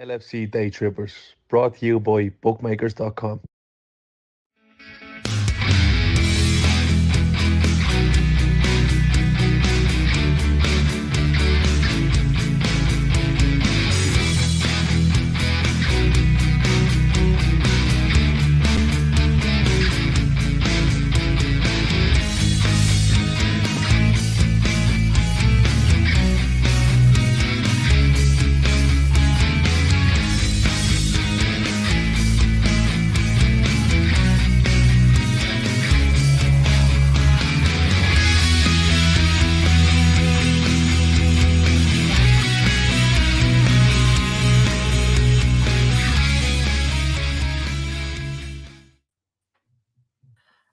LFC Daytrippers, brought to you by bookmakers.com.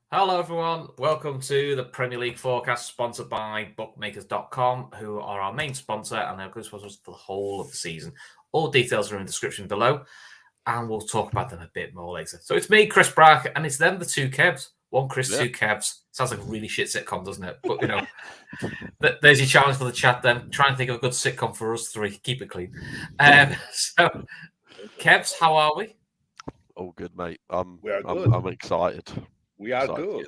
Hello everyone, welcome to the Premier League forecast sponsored by bookmakers.com, who are our main sponsor and they're good sponsors for the whole of the season. All details are in the description below and we'll talk about them a bit more later. So it's me, Chris Brack, and it's them, the two Kevs. One Chris, two Kevs. Sounds like a really shit sitcom, doesn't it? But you know, there's your challenge for the chat then. Try and think of a good sitcom for us three. Keep it clean. So, Kevs, how are we? All good, mate. I'm excited. We are good.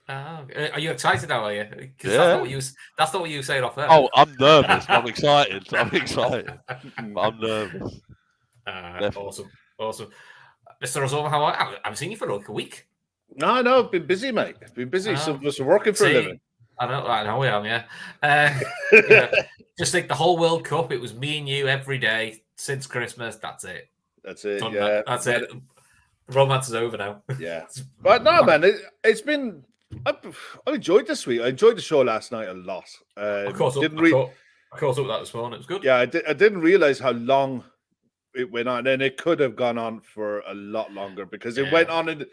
Are you excited now, are you? Because Yeah. that's not what you were saying off there. Oh, I'm nervous. I'm excited. I'm nervous. Awesome. Mr. Ozoma, how are you? I haven't seen you for like a week. No, I've been busy, mate. I've been busy. Some of us are working for a living. I know we am, yeah. Just like the whole World Cup, it was me and you every day since Christmas. That's it. That's it. That's it. Romance is over now. Yeah. But no, man, it's been... I enjoyed this week. I enjoyed the show last night a lot. I caught up with that this morning. It was good. Yeah, I didn't realize how long it went on. And it could have gone on for a lot longer because it went on.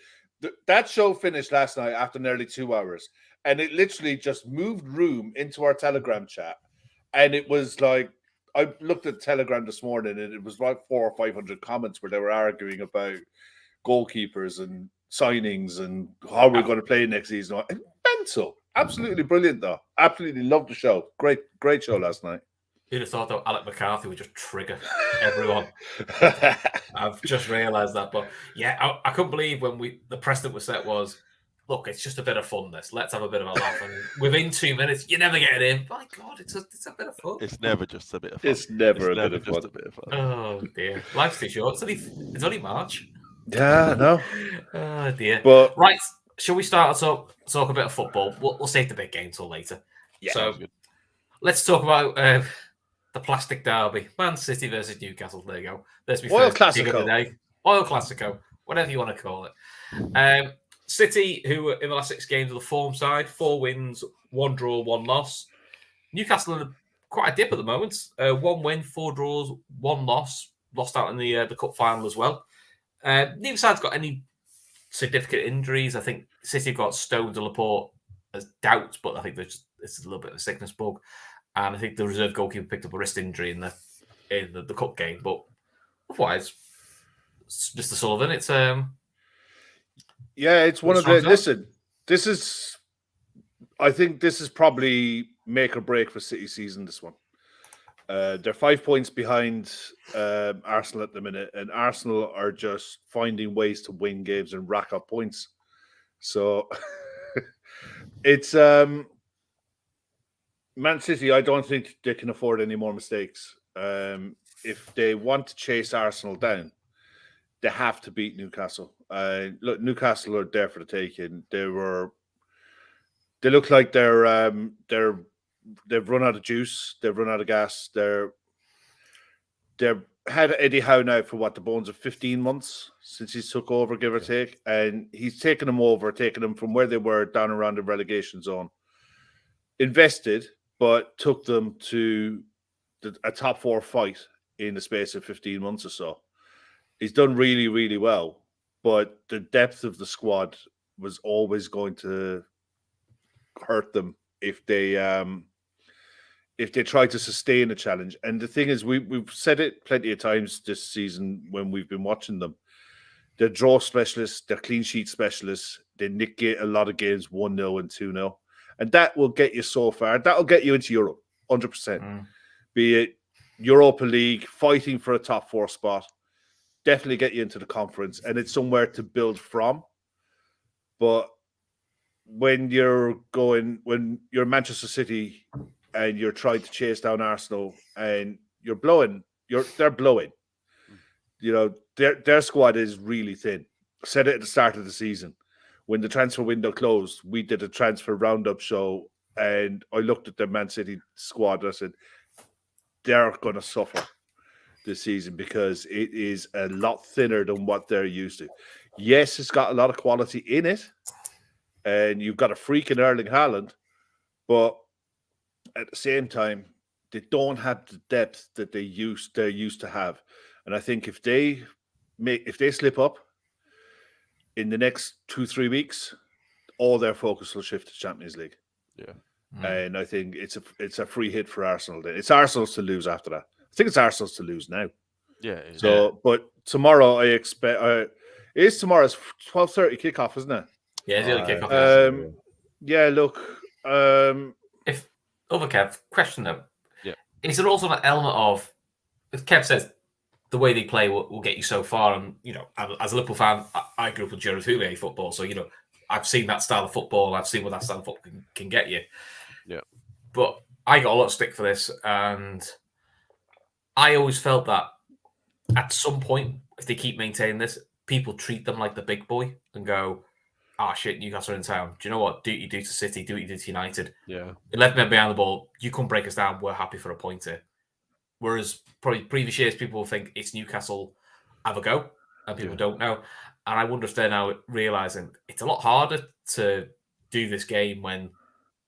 That show finished last night after nearly 2 hours. And it literally just moved room into our Telegram chat. And it was like... I looked at Telegram this morning and it was like 400 or 500 comments where they were arguing about goalkeepers and signings and how we're going to play next season. Mental. Absolutely brilliant, though. Absolutely loved the show. Great show last night. You'd have thought that Alec McCarthy would just trigger everyone. I've just realised that. But yeah, I couldn't believe when the precedent was set was, look, it's just a bit of fun, this. Let's have a bit of a laugh. And within 2 minutes, you never get it in. My God, it's a bit of fun. It's never just a bit of fun. It's never a bit of fun. Oh, dear. Life's too short. It's only March. Yeah, no. Oh, dear. But right, shall we start to talk a bit of football? We'll save the big game till later. Yeah, so let's talk about the plastic derby. Man City versus Newcastle. There you go. There's my first Classico of the day. Oil Classico, whatever you want to call it. City, who in the last 6 games are the form side, 4 wins, 1 draw, 1 loss. Newcastle are quite a dip at the moment. 1 win, 4 draws, 1 loss. Lost out in the cup final as well. Neither side's got any significant injuries. I think City have got Stones and Laporte as doubts, but I think it's a little bit of a sickness bug. And I think the reserve goalkeeper picked up a wrist injury in the cup game. But otherwise, it's Mr. Sullivan, it's it's one of the... Listen, I think this is probably make or break for City season, this one. They're 5 points behind Arsenal at the minute, and Arsenal are just finding ways to win games and rack up points. So it's Man City. I don't think they can afford any more mistakes. If they want to chase Arsenal down, they have to beat Newcastle. Look, Newcastle are there for the taking. They look like they've run out of juice. They've run out of gas. They've had Eddie Howe now for the bones of 15 months since he's took over, give or take. And he's taken them from where they were down around the relegation zone. Invested, but took them to a top 4 fight in the space of 15 months or so. He's done really, really well. But the depth of the squad was always going to hurt them if they try to sustain a challenge. And the thing is, we've said it plenty of times this season when we've been watching them. They're draw specialists, they're clean sheet specialists. They negate a lot of games 1-0 and 2-0. And that will get you so far. That will get you into Europe, 100%. Be it Europa League, fighting for a top 4 spot, definitely get you into the conference, and it's somewhere to build from. But when you're Manchester City and you're trying to chase down Arsenal and they're blowing. Their squad is really thin. I said it at the start of the season. When the transfer window closed, we did a transfer roundup show, and I looked at the Man City squad and I said, they're going to suffer this season because it is a lot thinner than what they're used to. Yes, it's got a lot of quality in it, and you've got a freaking Erling Haaland, but at the same time, they don't have the depth that they're used to have. And I think if they slip up in the next 2-3 weeks, all their focus will shift to Champions League. Yeah. And I think it's a free hit for Arsenal. It's Arsenal's to lose after that. I think it's Arsenal's to lose now. Yeah. So, but tomorrow I expect it is tomorrow's 12:30 kickoff, isn't it? Yeah, it's the early kickoff. Yeah. Look. If other Kev, question though. Yeah. Is there also an element of, as Kev says, the way they play will get you so far, and as a Liverpool fan, I grew up with Gerard Houllier football, so I've seen that style of football. I've seen what that style of football can get you. Yeah. But I got a lot of stick for this, and I always felt that at some point, if they keep maintaining this, people treat them like the big boy and go, shit, Newcastle are in town. Do you know what? Do what you do to City, do what you do to United. Yeah. 11 men behind the ball, you come break us down, we're happy for a point here. Whereas probably previous years, people will think it's Newcastle, have a go, and people don't know. And I wonder if they're now realising it's a lot harder to do this game when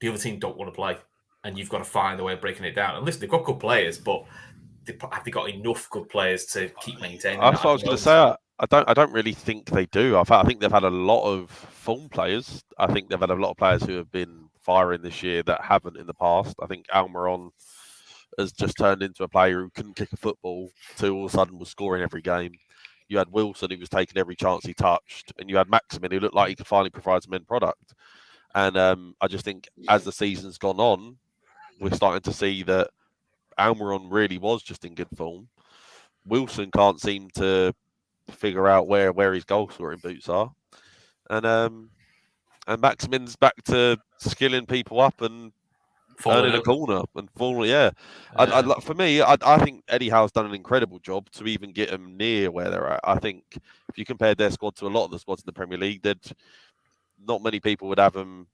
the other team don't want to play, and you've got to find a way of breaking it down. And listen, they've got good players, but have they got enough good players to keep maintaining? That's what I was going to say. I don't really think they do. I think they've had a lot of form players. I think they've had a lot of players who have been firing this year that haven't in the past. I think Almiron has just turned into a player who couldn't kick a football to all of a sudden was scoring every game. You had Wilson who was taking every chance he touched, and you had Maximin who looked like he could finally provide some end product. And I just think as the season's gone on, we're starting to see that Almiron really was just in good form. Wilson can't seem to figure out where his goal scoring boots are, and Maximin's back to skilling people up and turning a corner and falling. Yeah, for me, I think Eddie Howe's done an incredible job to even get them near where they're at. I think if you compared their squad to a lot of the squads in the Premier League, not many people would have them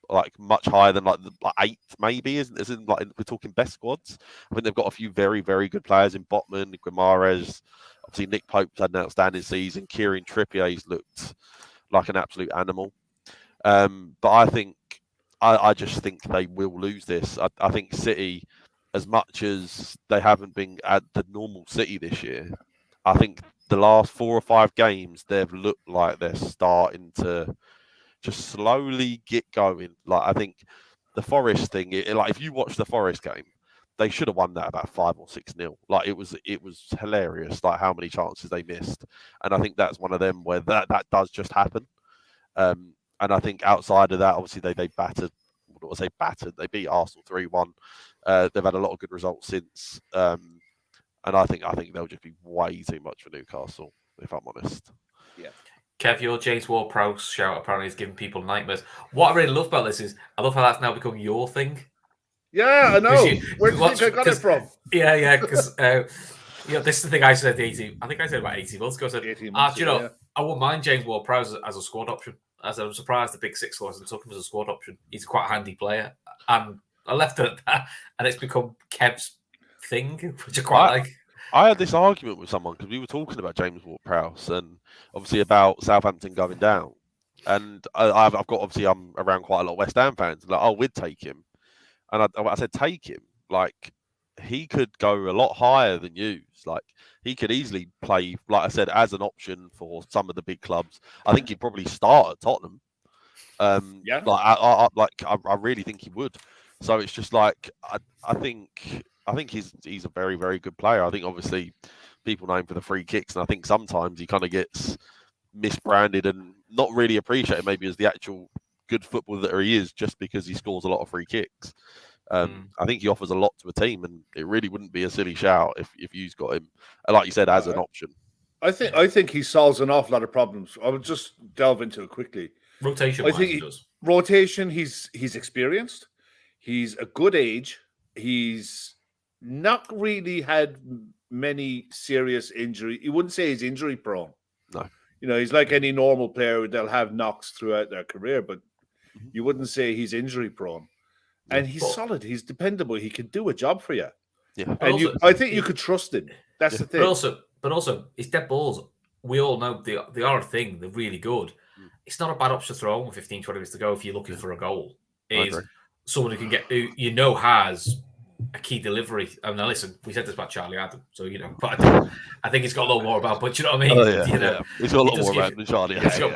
like much higher than like 8th, maybe. Isn't like we're talking best squads. I think they've got a few very, very good players in Botman, Guimaraes. Obviously, Nick Pope's had an outstanding season. Kieran Trippier's looked like an absolute animal. But I just think they will lose this. I think City, as much as they haven't been at the normal City this year, I think the last 4 or 5 games they've looked like they're starting to just slowly get going. Like I think the Forest thing, like if you watch the Forest game, they should have won that about 5 or 6-0. Like it was hilarious, like how many chances they missed. And I think that's one of them where that does just happen. And I think outside of that, obviously they battered. What was they battered? They beat Arsenal 3-1. They've had a lot of good results since. And I think they'll just be way too much for Newcastle, if I'm honest. Yeah. Kev, your James Ward-Prowse shout apparently is giving people nightmares. What I really love about this is I love how that's now become your thing. Yeah, I know. Where do you think I got it from? Yeah, because this is the thing I said 80. I think I said about 18 months ago. I said, I wouldn't mind James Ward-Prowse as a squad option. As I'm surprised the Big Six wasn't took him as a squad option. He's quite a handy player, and I left it at that, and it's become Kev's thing, which I quite like. I had this argument with someone because we were talking about James Ward-Prowse and obviously about Southampton going down, and I've got obviously I'm around quite a lot of West Ham fans. Like, we'd take him, and I said take him. Like he could go a lot higher than you. Like he could easily play, like I said, as an option for some of the big clubs. I think he'd probably start at Tottenham. Yeah. I really think he would. So it's just like I think he's a very, very good player. I think obviously people know him for the free kicks, and I think sometimes he kind of gets misbranded and not really appreciated maybe as the actual good footballer that he is, just because he scores a lot of free kicks. I think he offers a lot to a team, and it really wouldn't be a silly shout if you've got him, like you said, as an option. I think he solves an awful lot of problems. I'll just delve into it quickly. Rotation. I think rotation. He's experienced. He's a good age. He's not really had many serious injury. You wouldn't say he's injury prone. No. He's like any normal player. They'll have knocks throughout their career, but you wouldn't say he's injury prone. And he's solid. He's dependable. He can do a job for you. Yeah. And I think you could trust him. That's the thing. But also, his dead balls, we all know they are a thing. They're really good. It's not a bad option to throw with 15, 20 minutes to go if you're looking for a goal. Is someone who can get, who has a key delivery. Now, listen, we said this about Charlie Adam, so but I think he's got a lot more about. But you know what I mean? Oh, yeah. He's got a lot more about than Charlie Adam.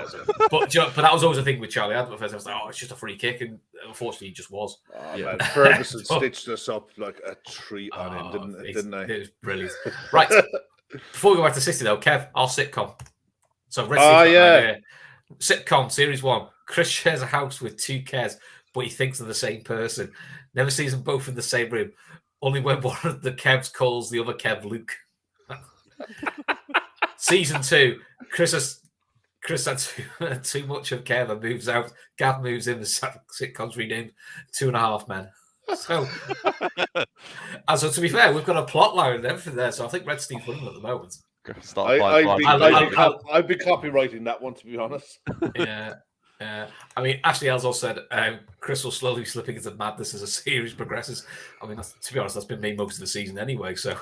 But that was always a thing with Charlie Adam. At first, I was like, it's just a free kick, and unfortunately, he just was. Man, Ferguson stitched us up like a treat on him, didn't they? It was brilliant. Right, before we go back to City, though, Kev, our sitcom. So, sitcom series 1. Chris shares a house with 2 Kevs, but he thinks they're the same person. Never sees them both in the same room. Only when one of the Kevs calls the other Kev Luke. Season 2, Chris had too much of Kev and moves out. Gav moves in. The sitcom's renamed 2.5 Men. So to be fair, we've got a plot line and everything there. So I think Red Steve's winning at the moment. I'd be copywriting that one, to be honest. Yeah. I mean, Ashley also said Chris will slowly slipping into madness as the series progresses. I mean, to be honest, that's been me most of the season anyway. So,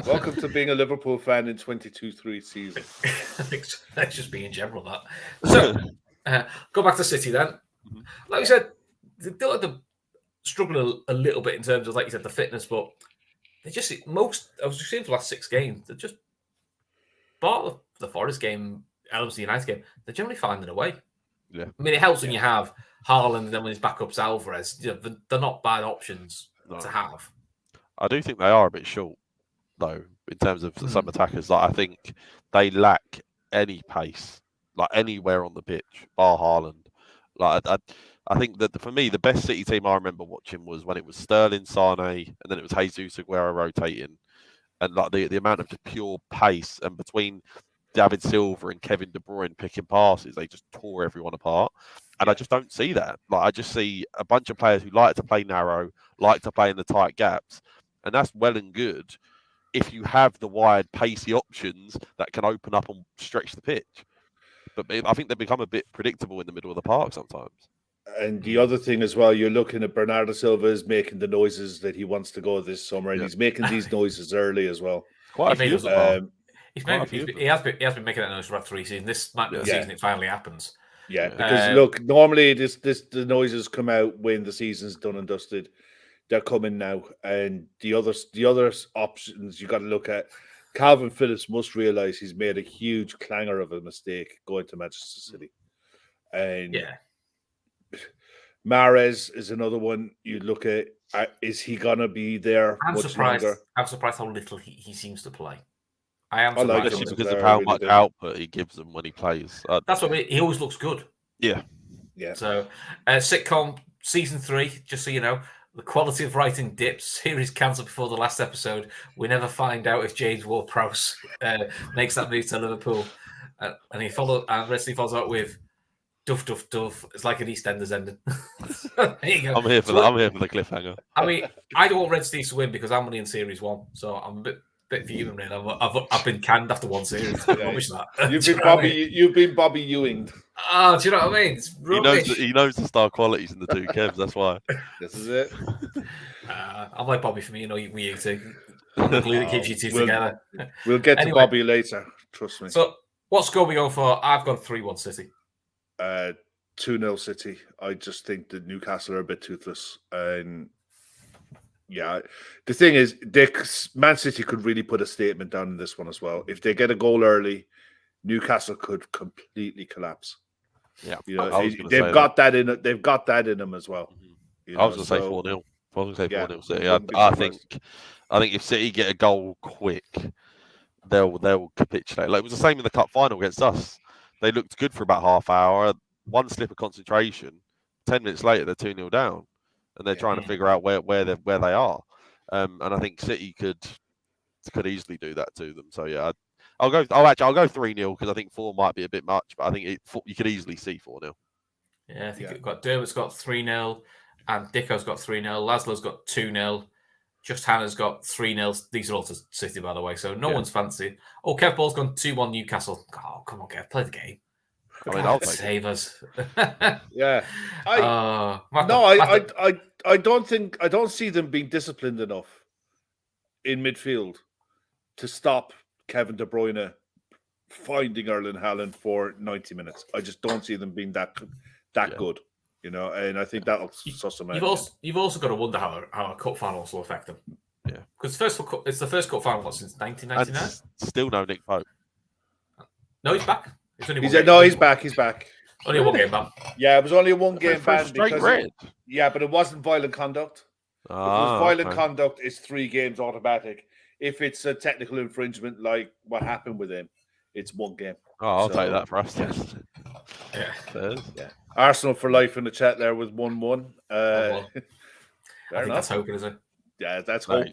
welcome to being a Liverpool fan in 22-3 season. I think that's just being general. That. So, go back to City then. Like you said, they struggle a little bit in terms of, like you said, the fitness, but they just I was just seeing for the last 6 games, they're just bar the Forest game, LFC United game, they're generally finding a way. Yeah, I mean, it helps when you have Haaland and then when his backup's Alvarez. They're not bad options to have. I do think they are a bit short, though, in terms of some attackers. Like, I think they lack any pace, like anywhere on the pitch, bar Haaland. Like, I think that for me, the best City team I remember watching was when it was Sterling, Sane, and then it was Jesus Aguero rotating, and like the amount of just pure pace, and between David Silva and Kevin De Bruyne picking passes, they just tore everyone apart. And I just don't see that. Like, I just see a bunch of players who like to play narrow, like to play in the tight gaps. And that's well and good if you have the wide, pacey options that can open up and stretch the pitch. But I think they become a bit predictable in the middle of the park sometimes. And the other thing as well, you're looking at Bernardo Silva is making the noises that he wants to go this summer, and he's making these noises early as well. Quite a few of them. He has been making that noise for about 3 seasons. This might be the season it finally happens. Yeah, because look, normally the noises come out when the season's done and dusted. They're coming now, and the other options you got to look at. Calvin Phillips must realize he's made a huge clanger of a mistake going to Manchester City, and Mahrez is another one you look at. Is he gonna be there? I'm surprised how little he seems to play. I am surprised because of how much output he gives them when he plays. That's what I mean. He always looks good. Yeah. So, sitcom season 3, just so you know, the quality of writing dips. Series cancelled before the last episode. We never find out if James Ward-Prowse makes that move to Liverpool. And Wesley follows up with duff, duff, duff. It's like an EastEnders ending. There you go. I'm here for the cliffhanger. I mean, I don't want Red Steve to win because I'm only in Series 1, so I'm a bit fuming. Really. I've been canned after 1 series. You've been Bobby Ewing. Oh, do you know what I mean? It's rubbish. He knows the star qualities in the 2 Kevs. That's why. This is it. I'm like Bobby for me. We too. The glue that keeps you two together. We'll get to Bobby later. Trust me. So, what score are we going for? I've gone 3-1 City. 2-0 City. I just think that Newcastle are a bit toothless, and the thing is, Man City could really put a statement down in this one as well. If they get a goal early, Newcastle could completely collapse. Yeah, they've got that in it. They've got that in them as well. I was going to say 4-0. I was going to say 4-0 City. I think if City get a goal quick, they'll capitulate. Like, it was the same in the cup final against us. They looked good for about half hour. One slip of concentration. 10 minutes later, they're 2-0 down. and they're trying to figure out where they are. And I think City could easily do that to them. So yeah, I'll go 3-0 because I think 4 might be a bit much, but I think you could easily see 4-0. Yeah, I think Dermot's got 3-0, and Dicko's got 3-0. Laszlo's got 2-0. Just Hannah's got 3-0. These are all to City, by the way, so no one's fancy. Oh, Kev Ball's gone 2-1 Newcastle. Oh, come on, Kev, play the game. I mean, I'll save us. Yeah, I don't see them being disciplined enough in midfield to stop Kevin De Bruyne finding Erling Haaland for 90 minutes. I just don't see them being that good, you know. And I think that'll suss them out. You've also got to wonder how a cup final will affect them. Yeah, because it's the first cup final since 1999. And still no Nick Pope. No, he's back. He's back. He's back. Only a 1 game ban. Yeah, it was only a 1 game ban because red. But it wasn't violent conduct. If it was violent conduct, it's 3 games automatic. If it's a technical infringement like what happened with him, it's 1 game. Oh, I'll take that for us. Yeah. Arsenal for life in the chat there with 1-1. I think that's hoping, is it? Yeah, that's hope.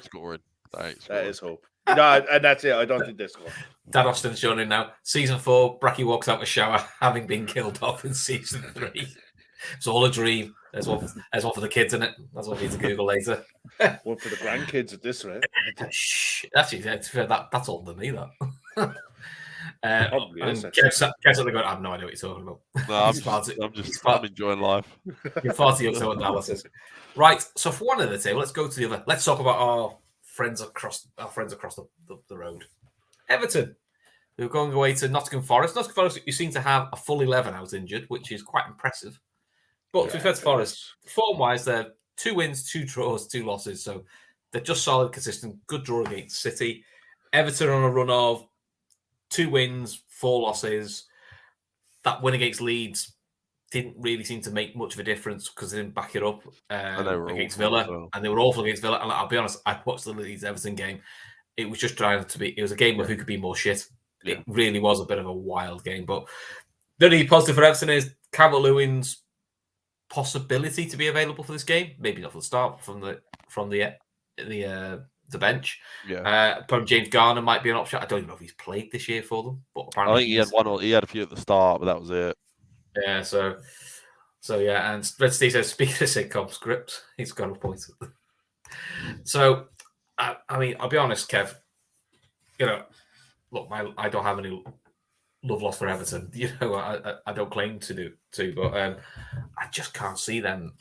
That is hope. No, and that's it. I don't think this one. Dan Austin's shown in now. Season 4, Bracky walks out the shower having been killed off in season 3. It's all a dream. There's one for the kids in it. That's what I need to Google later. One for the grandkids at this rate. Actually, that's older than me, that. Kev's going, I have no idea what you're talking about. No, I'm enjoying life. You're far too young to analysis. Right, so for one of the table, let's go to the other. Let's talk about our friends across the road. Everton, who are going away to Nottingham Forest. Nottingham Forest, you seem to have a full 11 out injured, which is quite impressive. But to be fair to Forest, form-wise, they're 2 wins, 2 draws, 2 losses. So they're just solid, consistent, good draw against City. Everton on a run of 2 wins, 4 losses. That win against Leeds didn't really seem to make much of a difference because they didn't back it up against Villa. Well. And they were awful against Villa. And I'll be honest, I watched the Leeds-Everton game. It was just trying to be... It was a game of who could be more shit. It really was a bit of a wild game. But the only positive for Everton is Calvert-Lewin's possibility to be available for this game. Maybe not for the start, from the bench. Probably James Garner might be an option. I don't even know if he's played this year for them, but apparently I think he had a few at the start, but that was it. Yeah, so yeah, and Red Steve says, speaking of sitcom scripts, he's got a point. So, I mean, I'll be honest, Kev. You know, look, I don't have any love lost for Everton. You know, I don't claim to, but I just can't see them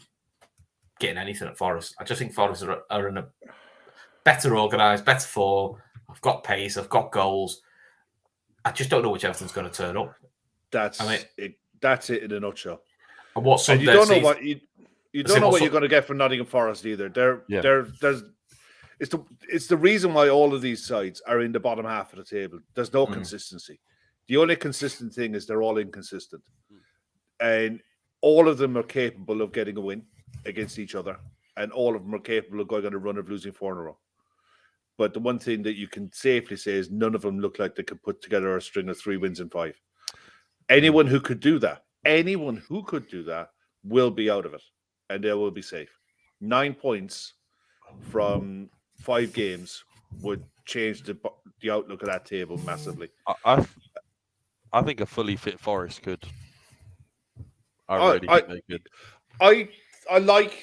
getting anything at Forest. I just think Forest are in a better organised, better form. I've got pace. I've got goals. I just don't know which Everton's going to turn up. That's it in a nutshell. And what you don't know what you don't know what you're going to get from Nottingham Forest either. It's the reason why all of these sides are in the bottom half of the table. There's no consistency. The only consistent thing is they're all inconsistent, and all of them are capable of getting a win against each other, and all of them are capable of going on a run of losing 4 in a row. But the one thing that you can safely say is none of them look like they could put together a string of 3 wins in 5. Anyone who could do that will be out of it, and they will be safe. 9 points from 5 games would change the outlook of that table massively. I think a fully fit Forest could. I think they could. I like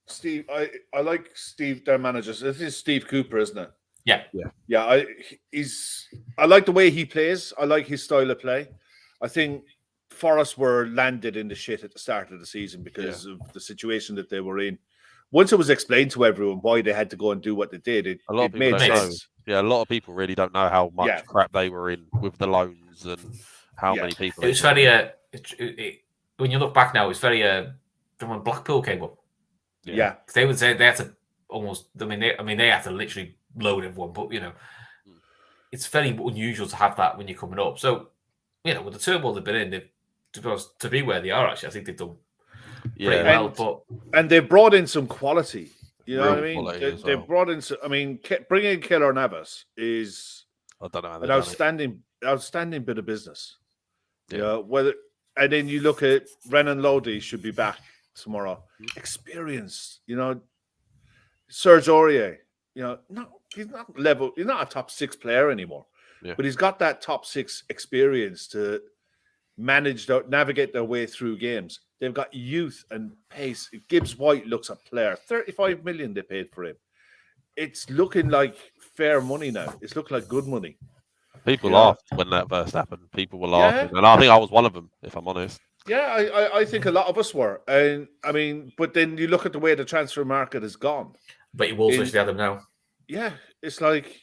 Steve. I like Steve, their manager. This is Steve Cooper, isn't it? Yeah. I like the way he plays. I like his style of play. I think Forest were landed in the shit at the start of the season because of the situation that they were in. Once it was explained to everyone why they had to go and do what they did, it made sense. Yeah, a lot of people really don't know how much crap they were in with the loans and how many people. It was very. When you look back now, it's very. When Blackpool came up, they would say they had to almost. I mean, they had to literally load everyone, but you know, it's very unusual to have that when you're coming up. So, you know, with the turmoil they've been in, to be where they are, actually, I think they've done pretty well. And they brought in some quality. You know what I mean? They brought in. I mean, bringing in Keylor Navas is an outstanding bit of business. Yeah. And then you look at Renan Lodi should be back tomorrow. Experience, Serge Aurier, he's not level. He's not a top 6 player anymore, but he's got that top 6 experience to navigate their way through games. They've got youth and pace. Gibbs White looks a player. 35 million they paid for him. It's looking like fair money now. It's looking like good money. People laughed when that first happened. People were laughing, and I think I was one of them, if I'm honest. Yeah, I think a lot of us were, and I mean, but then you look at the way the transfer market has gone. But you will wish they had them now. Yeah, it's like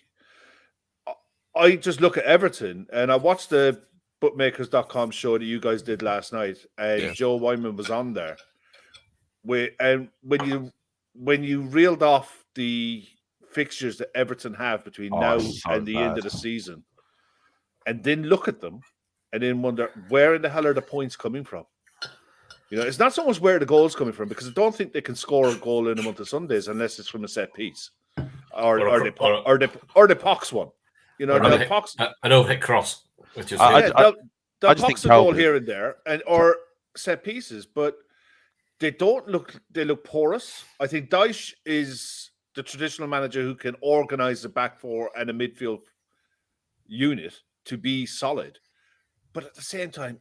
I just look at Everton, and I watched the bookmakers.com show that you guys did last night, and Joe Wyman was on there. And when you reeled off the fixtures that Everton have between now and the end of the season, and then look at them, and then wonder where in the hell are the points coming from? It's not so much where the goal's coming from, because I don't think they can score a goal in a month of Sundays unless it's from a set piece or the Pox one. An overhead cross, which is they'll Pox a goal here and there, or set pieces, but they don't look. They look porous. I think Dyche is the traditional manager who can organize the back four and a midfield unit to be solid, but at the same time,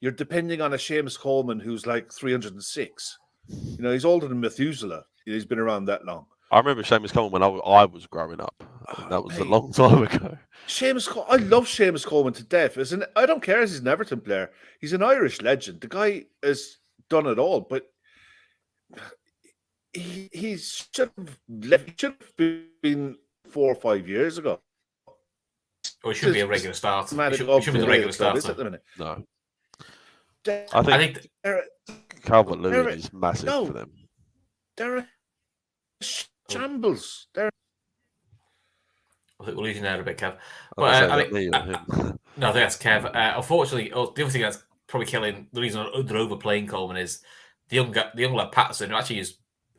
you're depending on a Seamus Coleman who's like 306. He's older than Methuselah. He's been around that long. I remember Seamus Coleman when I was growing up. That was a long time ago. I love Seamus Coleman to death. I don't care if he's an Everton player. He's an Irish legend. The guy has done it all, but he should have left. He should have been 4 or 5 years ago. Or it should be a regular start. It should be the regular start at the minute. No. I think Calvert-Lewin is massive for them. They're a shambles. I think we're losing there a bit, Kev. But I think that's Kev. Unfortunately, the other thing that's probably killing the reason they're overplaying Coleman is the young lad Patterson, who actually is,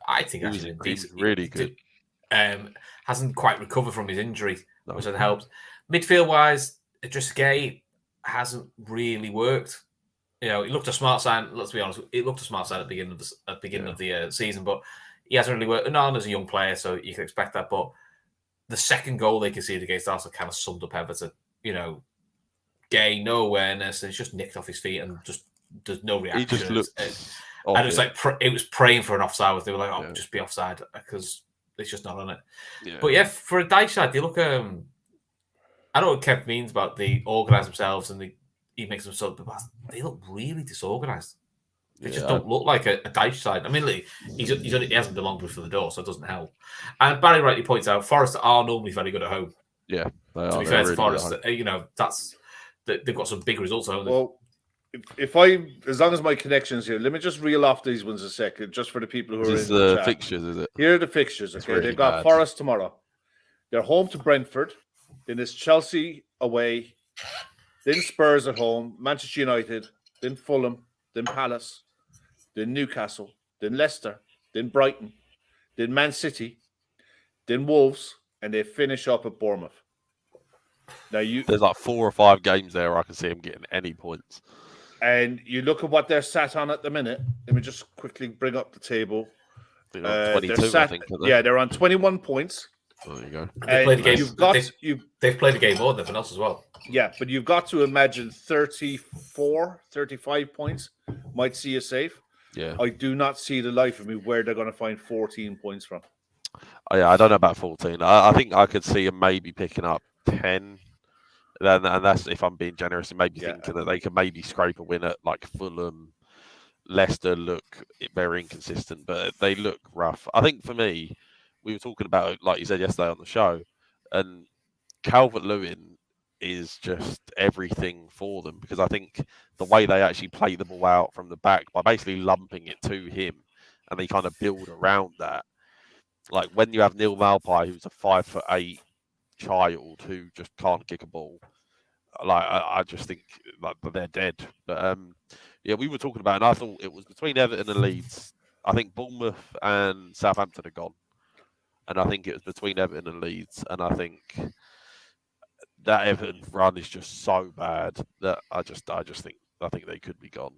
I think, he's really good. Hasn't quite recovered from his injury, which has helped. Midfield wise, Jogee hasn't really worked. It looked a smart sign. Let's be honest, it looked a smart sign at the beginning of the season, but he hasn't really worked. No, as a young player, so you can expect that. But the second goal they conceded against Arsenal kind of summed up Everton. Gay, no awareness, and it's just nicked off his feet, and just there's no reaction. He just looked, and it was like it was praying for an offside. They were like, just be offside because it's just not on it. Yeah. But for a Dyche side, they look. I know what Kev means about they organise themselves and he makes them so, but they look really disorganised. They just don't look like a Dyche side. I mean, he hasn't been long before the door, so it doesn't help. And Barry rightly points out, Forest are normally very good at home. Yeah, they are. To be fair to Forest, they've got some big results at home. Well, as long as my connection's here, let me just reel off these ones a second, just for the people who are in the chat. Fixtures, is it? Here are the fixtures. Okay, they've got Forest tomorrow. They're home to Brentford. Then it's Chelsea away. Then Spurs at home. Manchester United. Then Fulham. Then Palace. Then Newcastle. Then Leicester. Then Brighton. Then Man City. Then Wolves. And they finish up at Bournemouth. Now there's like 4 or 5 games there where I can see them getting any points. And you look at what they're sat on at the minute. Let me just quickly bring up the table. 22, I think. They're on 21 points. Oh, there you go. They've played the game more than everyone else as well. Yeah, but you've got to imagine 34, 35 points might see you safe. Yeah. I do not see the life of me where they're going to find 14 points from. Oh, yeah, I don't know about 14. I think I could see them maybe picking up 10. And that's if I'm being generous and maybe thinking that they could maybe scrape a win at like Fulham. Leicester look very inconsistent, but they look rough. I think for me, we were talking about it, like you said yesterday on the show, and Calvert-Lewin is just everything for them, because I think the way they actually play the ball out from the back by basically lumping it to him, and they kind of build around that. Like when you have Neil Malpai, who's a 5'8" child who just can't kick a ball, like I just think like they're dead. But we were talking about it, and I thought it was between Everton and Leeds. I think Bournemouth and Southampton are gone. And I think it was between Everton and Leeds. And I think that Everton run is just so bad that I think they could be gone.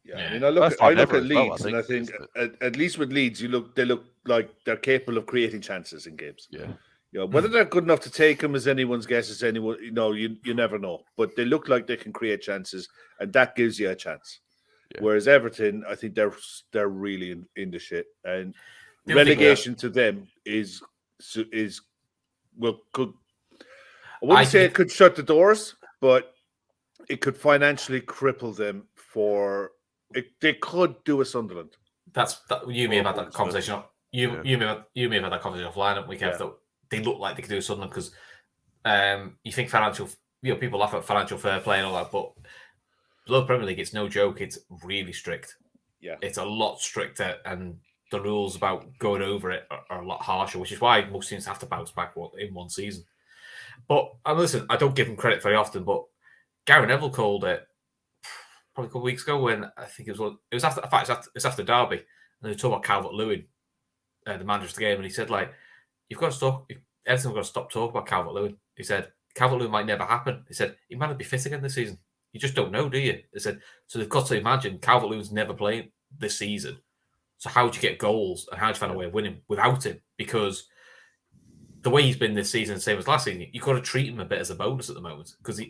Yeah, I mean, I look at Leeds, and I think at least with Leeds, they look like they're capable of creating chances in games. Yeah. You know, whether they're good enough to take them is anyone's guess. Is anyone, you never know. But they look like they can create chances, and that gives you a chance. Yeah. Whereas Everton, I think they're really in the shit, and relegation to them could. I wouldn't say it could shut the doors, but it could financially cripple them they could do a Sunderland. You may have had that conversation. You may have had that conversation offline, haven't we, Kev? That they look like they could do a Sunderland because you think financial. People laugh at financial fair play and all that, but below Premier League, it's no joke. It's really strict. Yeah, it's a lot stricter, and the rules about going over it are a lot harsher, which is why most teams have to bounce back in one season. But listen, I don't give him credit very often, but Gary Neville called it probably a couple of weeks ago when I think it was after. In fact, it's after Derby, and they were talking about Calvert-Lewin, the manager of the game, and he said you've got to stop. Everything's got to stop talking about Calvert-Lewin. He said Calvert-Lewin might never happen. He said he might not be fit again this season. You just don't know, do you? They said so. They've got to imagine Calvert-Lewin's never playing this season. So how do you get goals and how do you find a way of winning without him? Because the way he's been this season, same as last season, you've got to treat him a bit as a bonus at the moment because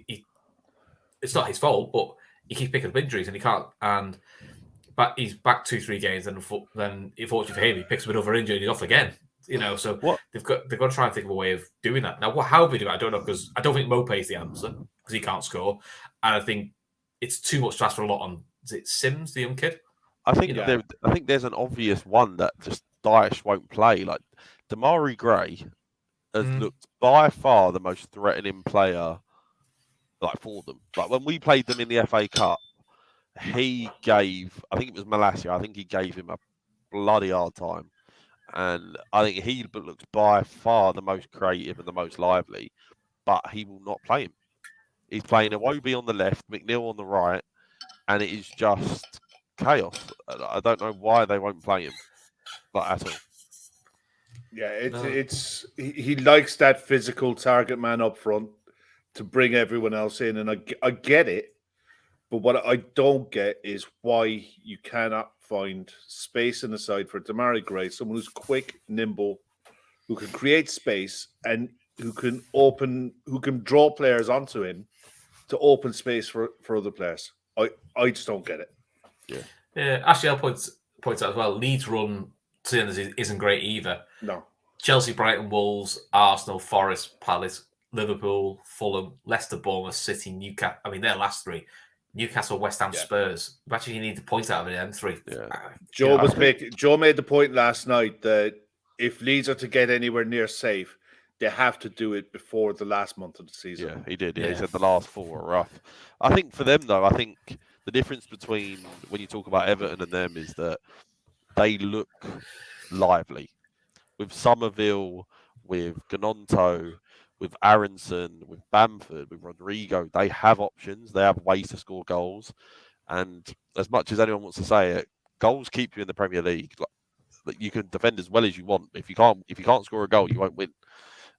it's not his fault, but he keeps picking up injuries and he can't. But he's back 2-3 games, and then unfortunately for him, he picks up another injury and he's off again. So they've got to try and think of a way of doing that. Now, how we do it, I don't know, because I don't think Mopé is the answer because he can't score, and I think it's too much to ask for a lot on. Is it Sims, the young kid? I think there's an obvious one that just Dyche won't play. Like Damari Gray has looked by far the most threatening player, for them. Like when we played them in the FA Cup, he gave, I think it was Malacia, I think he gave him a bloody hard time. And I think he looks by far the most creative and the most lively, but he will not play him. He's playing Iwobi on the left, McNeil on the right, and it is just chaos. I don't know why they won't play him, at all. Yeah, he likes that physical target man up front to bring everyone else in, and I get it, but what I don't get is why you cannot find space in the side for Damari Gray, someone who's quick, nimble, who can create space and who can draw players onto him to open space for other players. I just don't get it. Yeah. Actually, I'll point out as well. Leeds' run isn't great either. No. Chelsea, Brighton, Wolves, Arsenal, Forest, Palace, Liverpool, Fulham, Leicester, Bournemouth, City, Newcastle. I mean, their last three. Newcastle, West Ham, Spurs. Actually, you need to point out of them three. Yeah. Joe made the point last night that if Leeds are to get anywhere near safe, they have to do it before the last month of the season. Yeah, he did. Yeah. He said the last four were rough. I think for them, though, the difference between when you talk about Everton and them is that they look lively. With Somerville, with Gnonto, with Aronson, with Bamford, with Rodrigo, they have options. They have ways to score goals. And as much as anyone wants to say it, goals keep you in the Premier League. You can defend as well as you want. If you can't score a goal, you won't win.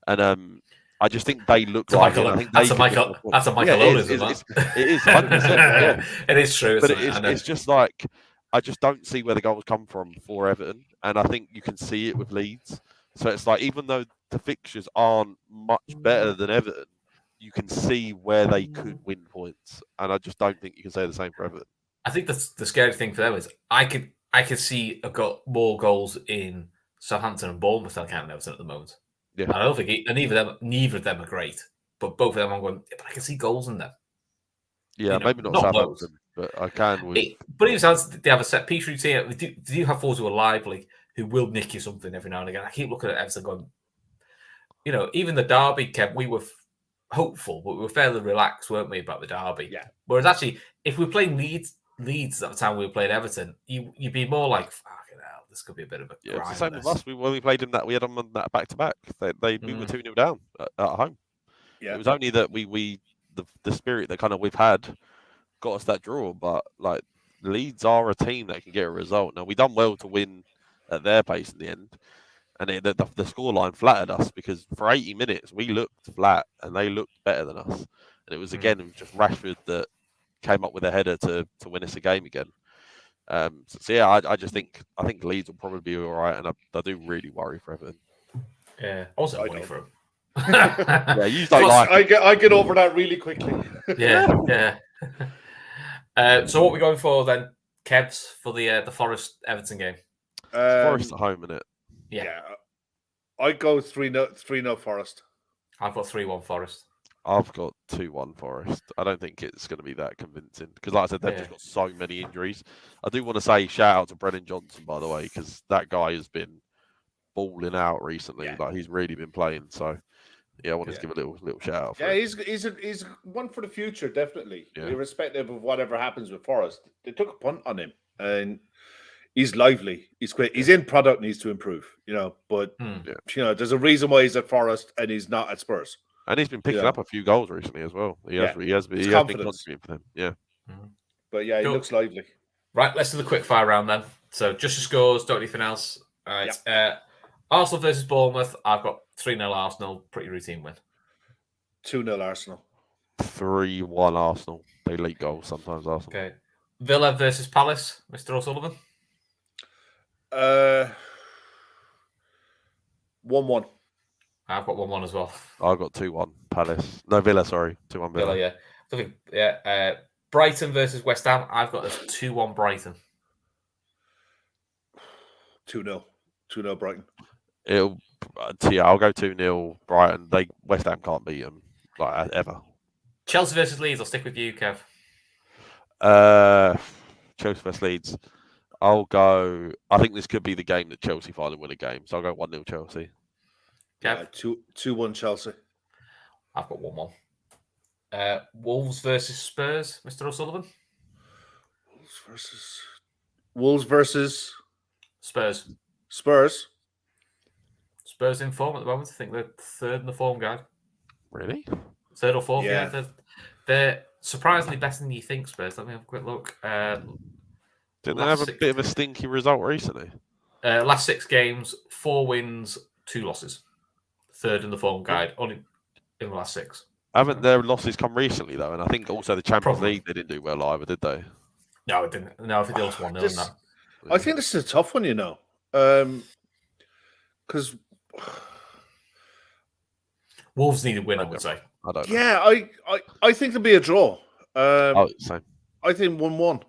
And I just think they look like it. That's a Michael Owen, isn't it? It is 100%. Yeah. It is true. But it's just like I just don't see where the goals come from for Everton, and I think you can see it with Leeds. So it's like even though the fixtures aren't much better than Everton, you can see where they could win points, and I just don't think you can say the same for Everton. I think the scary thing for them is I could see more goals in Southampton and Bournemouth than I can in Everton at the moment. Yeah, I don't think neither of them are great, but both of them I'm going. But I can see goals in them. Yeah, maybe not Southampton, but I can. But even Southampton, they have a set piece routine. They do have forwards who are lively, who will nick you something every now and again. I keep looking at Everton going, even the Derby, Kev, we were hopeful, but we were fairly relaxed, weren't we, about the Derby? Yeah. Whereas actually, if we were playing Leeds at the time we were playing Everton, you'd be more like, fucking hell, this could be a bit of a grind. It's the same with us. When we played them, we had them on that back-to-back. We were 2-0 down at home. Yeah. It was only that the spirit that kind of we've had got us that draw, but like Leeds are a team that can get a result. Now, we done well to win at their pace in the end, and the scoreline flattered us because for 80 minutes we looked flat and they looked better than us. And it was just Rashford that came up with a header to win us a game again. So yeah, I think Leeds will probably be all right, and I do really worry for Everton. Yeah, also worry for him. Yeah, you don't like. I get over that really quickly. Yeah. So what are we going for then, Kevs, for the Forest Everton game? Forest at home, innit? Yeah. I go 3-0 Forest. I've got 3-1 Forest. I've got 2-1 Forest. I don't think it's going to be that convincing because, like I said, they've just got so many injuries. I do want to say shout out to Brennan Johnson, by the way, because that guy has been balling out recently. Yeah. Like he's really been playing. So yeah, I wanted to give a little shout out. For him. He's one for the future, definitely. Yeah. Irrespective of whatever happens with Forest, they took a punt on him, and he's lively. He's great. His end product needs to improve, But there's a reason why he's at Forest and he's not at Spurs. And he's been picking up a few goals recently as well. He has been contributing for them. Yeah. But yeah, he looks lively. Right, let's do the quick fire round then. So just the scores, don't anything else. All right. Arsenal versus Bournemouth. I've got 3-0 Arsenal. Pretty routine win. 2-0 Arsenal. 3-1 Arsenal. They leak goals sometimes, Arsenal. Okay. Villa versus Palace. Mr. O'Sullivan. 1-1. I've got 1-1 as well. I've got 2-1 Palace. No, Villa, sorry. 2-1 Villa. Yeah. Brighton versus West Ham. I've got a 2-1 Brighton. 2-0. 2-0 Brighton. I'll go 2-0 Brighton. West Ham can't beat them like ever. Chelsea versus Leeds. I'll stick with you, Kev. Chelsea versus Leeds. I'll go. I think this could be the game that Chelsea finally win a game. So I'll go 1-0 Chelsea. Kev? 2-1 Chelsea. I've got 1-1. Wolves versus Spurs, Mr. O'Sullivan. Wolves versus Spurs. Spurs in form at the moment. I think they're third in the form guide. Really? Third or fourth? Yeah. They're surprisingly better than you think, Spurs. Let me have a quick look. Didn't they have a bit of a stinky result recently? Last 6 games, 4 wins, 2 losses. Third in the form guide, only in the last 6. Haven't their losses come recently, though? And I think also the Champions League, they didn't do well either, did they? No, it didn't. No, I think they lost 1-0 in that. I think this is a tough one, because Wolves need a win, I would say. I don't know. Yeah, I think there'll be a draw. Same. I think 1-1.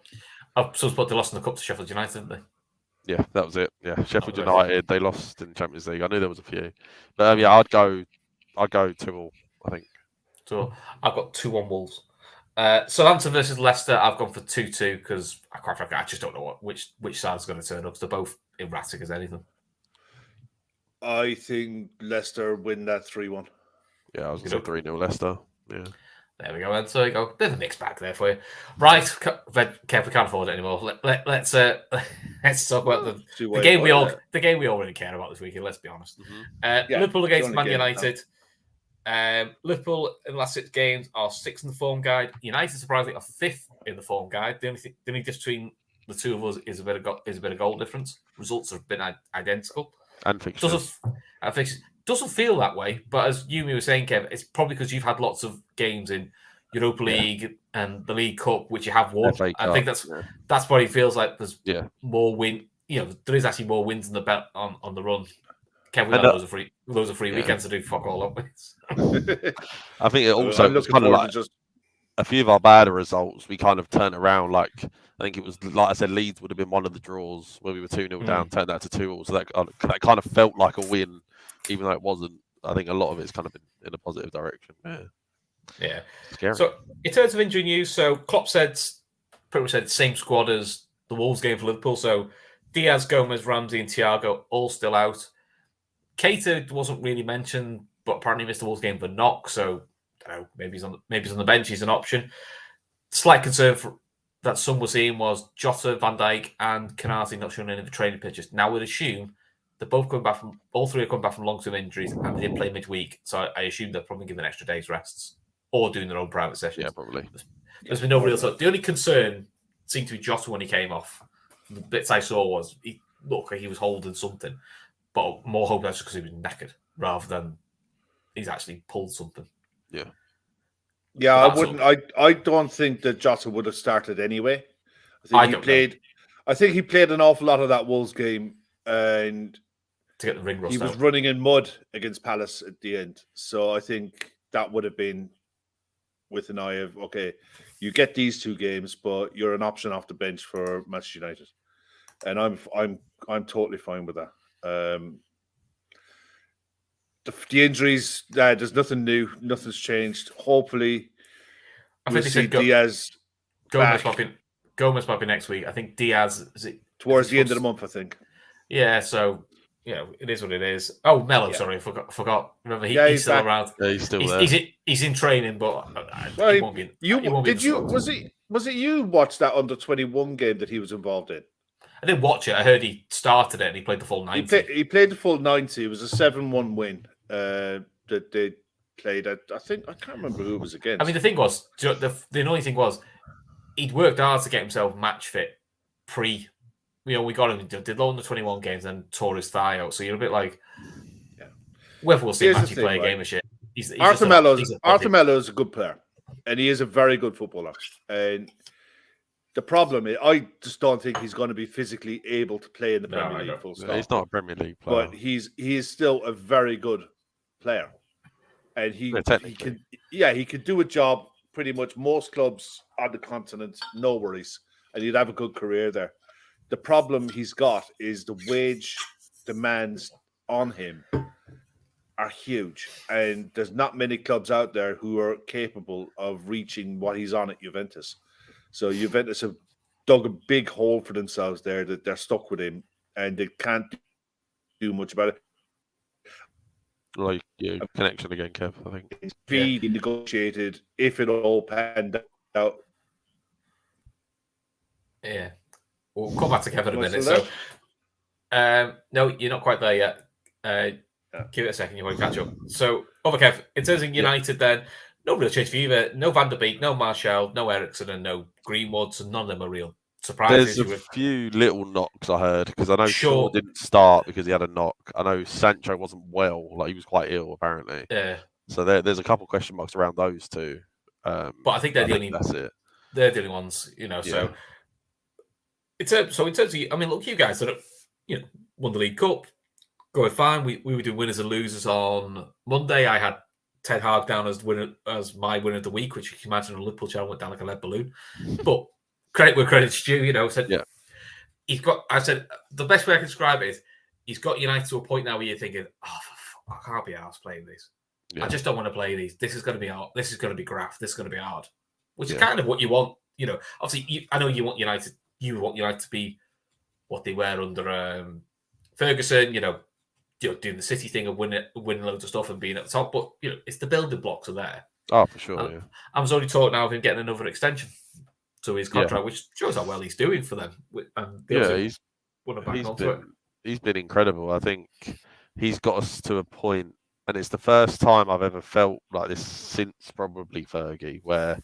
I suppose they lost in the cup to Sheffield United, didn't they? Yeah, that was it. Yeah, Sheffield United, they lost in the Champions League. I knew there was a few, but I'd go 2-2. I think. So I've got 2-1 Wolves. Southampton versus Leicester. I've gone for 2-2 because I just don't know which side's going to turn up. They're both erratic as anything. I think Leicester win that 3-1. Yeah, I was going to say 3-0 Leicester. Yeah. There we go. And so you go. Bit of a mixed bag there for you. Right, Kev, we can't afford it anymore. Let's talk about the game we all really care about this weekend. Let's be honest. Liverpool against Man United. Liverpool in the last 6 games are 6th in the form guide. United surprisingly are 5th in the form guide. The only difference between the two of us is a bit of goal difference. Results have been identical. And fixtures. Doesn't feel that way, but as Yumi was saying, Kev, it's probably because you've had lots of games in Europa League and the League Cup, which you have won. I think that's what it feels like. There's more win. There is actually more wins in the bet on the run. Kevin, those are free weekends to do fuck all up with. I think it also was kind of like a few of our better results. We kind of turned around. Like I think it was, like I said, Leeds would have been one of the draws where we were 2-0 down, turned that to 2-2. So that kind of felt like a win, even though it wasn't. I think a lot of it's kind of been in a positive direction. Yeah. Scary. So in terms of injury news, so Klopp pretty much said same squad as the Wolves game for Liverpool. So Diaz, Gomez, Ramsey, and Thiago all still out. Caicedo wasn't really mentioned, but apparently missed the Wolves game for knock. So I don't know, maybe he's on the bench. He's an option. Slight concern that some were seeing was Jota, Van Dijk, and Canati not showing any of the training pictures. Now we'd assume they're both coming back all 3 are coming back from long-term injuries, and they didn't play midweek. So I assume they're probably giving extra days rests or doing their own private sessions. Yeah, probably. There's been no real thought. The only concern seemed to be Jota when he came off. The bits I saw was he looked like he was holding something, but more hope that's because he was knackered rather than he's actually pulled something. Yeah. Yeah, I don't think that Jota would have started anyway. I think he played. I think he played an awful lot of that Wolves game, and to get the ring rust he was out. running in mud against Palace at the end. So I think that would have been with an eye of, okay, you get these 2 games, but you're an option off the bench for Manchester United, and I'm totally fine with that. The injuries, there's nothing new, nothing's changed. Hopefully, we'll see Diaz. Gomez might be next week. I think Diaz towards the end of the month, I think. Yeah, so it is what it is. Oh, Mello, sorry, I forgot. Remember, he's still around. Yeah, he's still there. He's in training, but he won't be. Was it you watched that under-21 game that he was involved in? I didn't watch it. I heard he started it and he played the full 90. He played the full 90. It was a 7-1 win that they played. I think I can't remember who it was against. I mean, the thing was, the annoying thing was, he'd worked hard to get himself match fit we got him, did the under-21 games and tore his thigh out. So you're a bit like, whether we'll see Matty play a game of shit. Arthur Melo is a good player, and he is a very good footballer. And the problem is, I just don't think he's going to be physically able to play in the Premier League. Full stop. He's not a Premier League player, but he is still a very good player, and he could do a job pretty much most clubs on the continent, no worries, and he'd have a good career there. The problem he's got is the wage demands on him are huge, and there's not many clubs out there who are capable of reaching what he's on at Juventus. So Juventus have dug a big hole for themselves there, that they're stuck with him, and they can't do much about it. Like connection again, Kev, I think. It's being negotiated if it all panned out. Yeah. We'll come back to Kev in a minute. So, no, you're not quite there yet. Give it a second, you want to catch up. So, over Kev, in terms of United then, no real change for you either. No Van der Beek, no Martial, no Eriksen, and no Greenwood, so none of them are real surprises. There's a few little knocks I heard, because I know Shaw didn't start because he had a knock. I know Sancho wasn't well, like he was quite ill apparently. Yeah. So there's a couple of question marks around those two. But I think that's it. They're the only ones, So in terms of, I mean, look, you guys that won the League Cup, going fine. We were doing winners and losers on Monday. I had Ten Hag down as my winner of the week, which you can imagine on Liverpool channel went down like a lead balloon. But credit where credit's due, he's got. I said the best way I can describe it is he's got United to a point now where you're thinking, I can't be arsed playing these. Yeah. I just don't want to play these. This is going to be hard. This is going to be graft. This is going to be hard, which is kind of what you want. Obviously, I know you want United. You want United to be what they were under Ferguson. Doing the City thing of winning loads of stuff and being at the top, but it's the building blocks are there. Oh, for sure. I was only talking now of him getting another extension to his contract, which shows how well he's doing for them. And he's been incredible. I think he's got us to a point, and it's the first time I've ever felt like this since probably Fergie, where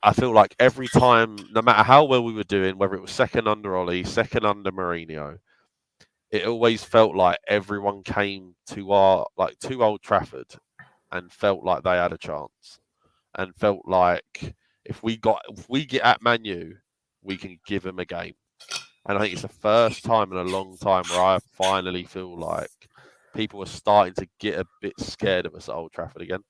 I feel like every time, no matter how well we were doing, whether it was second under Ollie, second under Mourinho, it always felt like everyone came to Old Trafford and felt like they had a chance, and felt like if we get at Man U, we can give them a game. And I think it's the first time in a long time where I finally feel like people are starting to get a bit scared of us at Old Trafford again.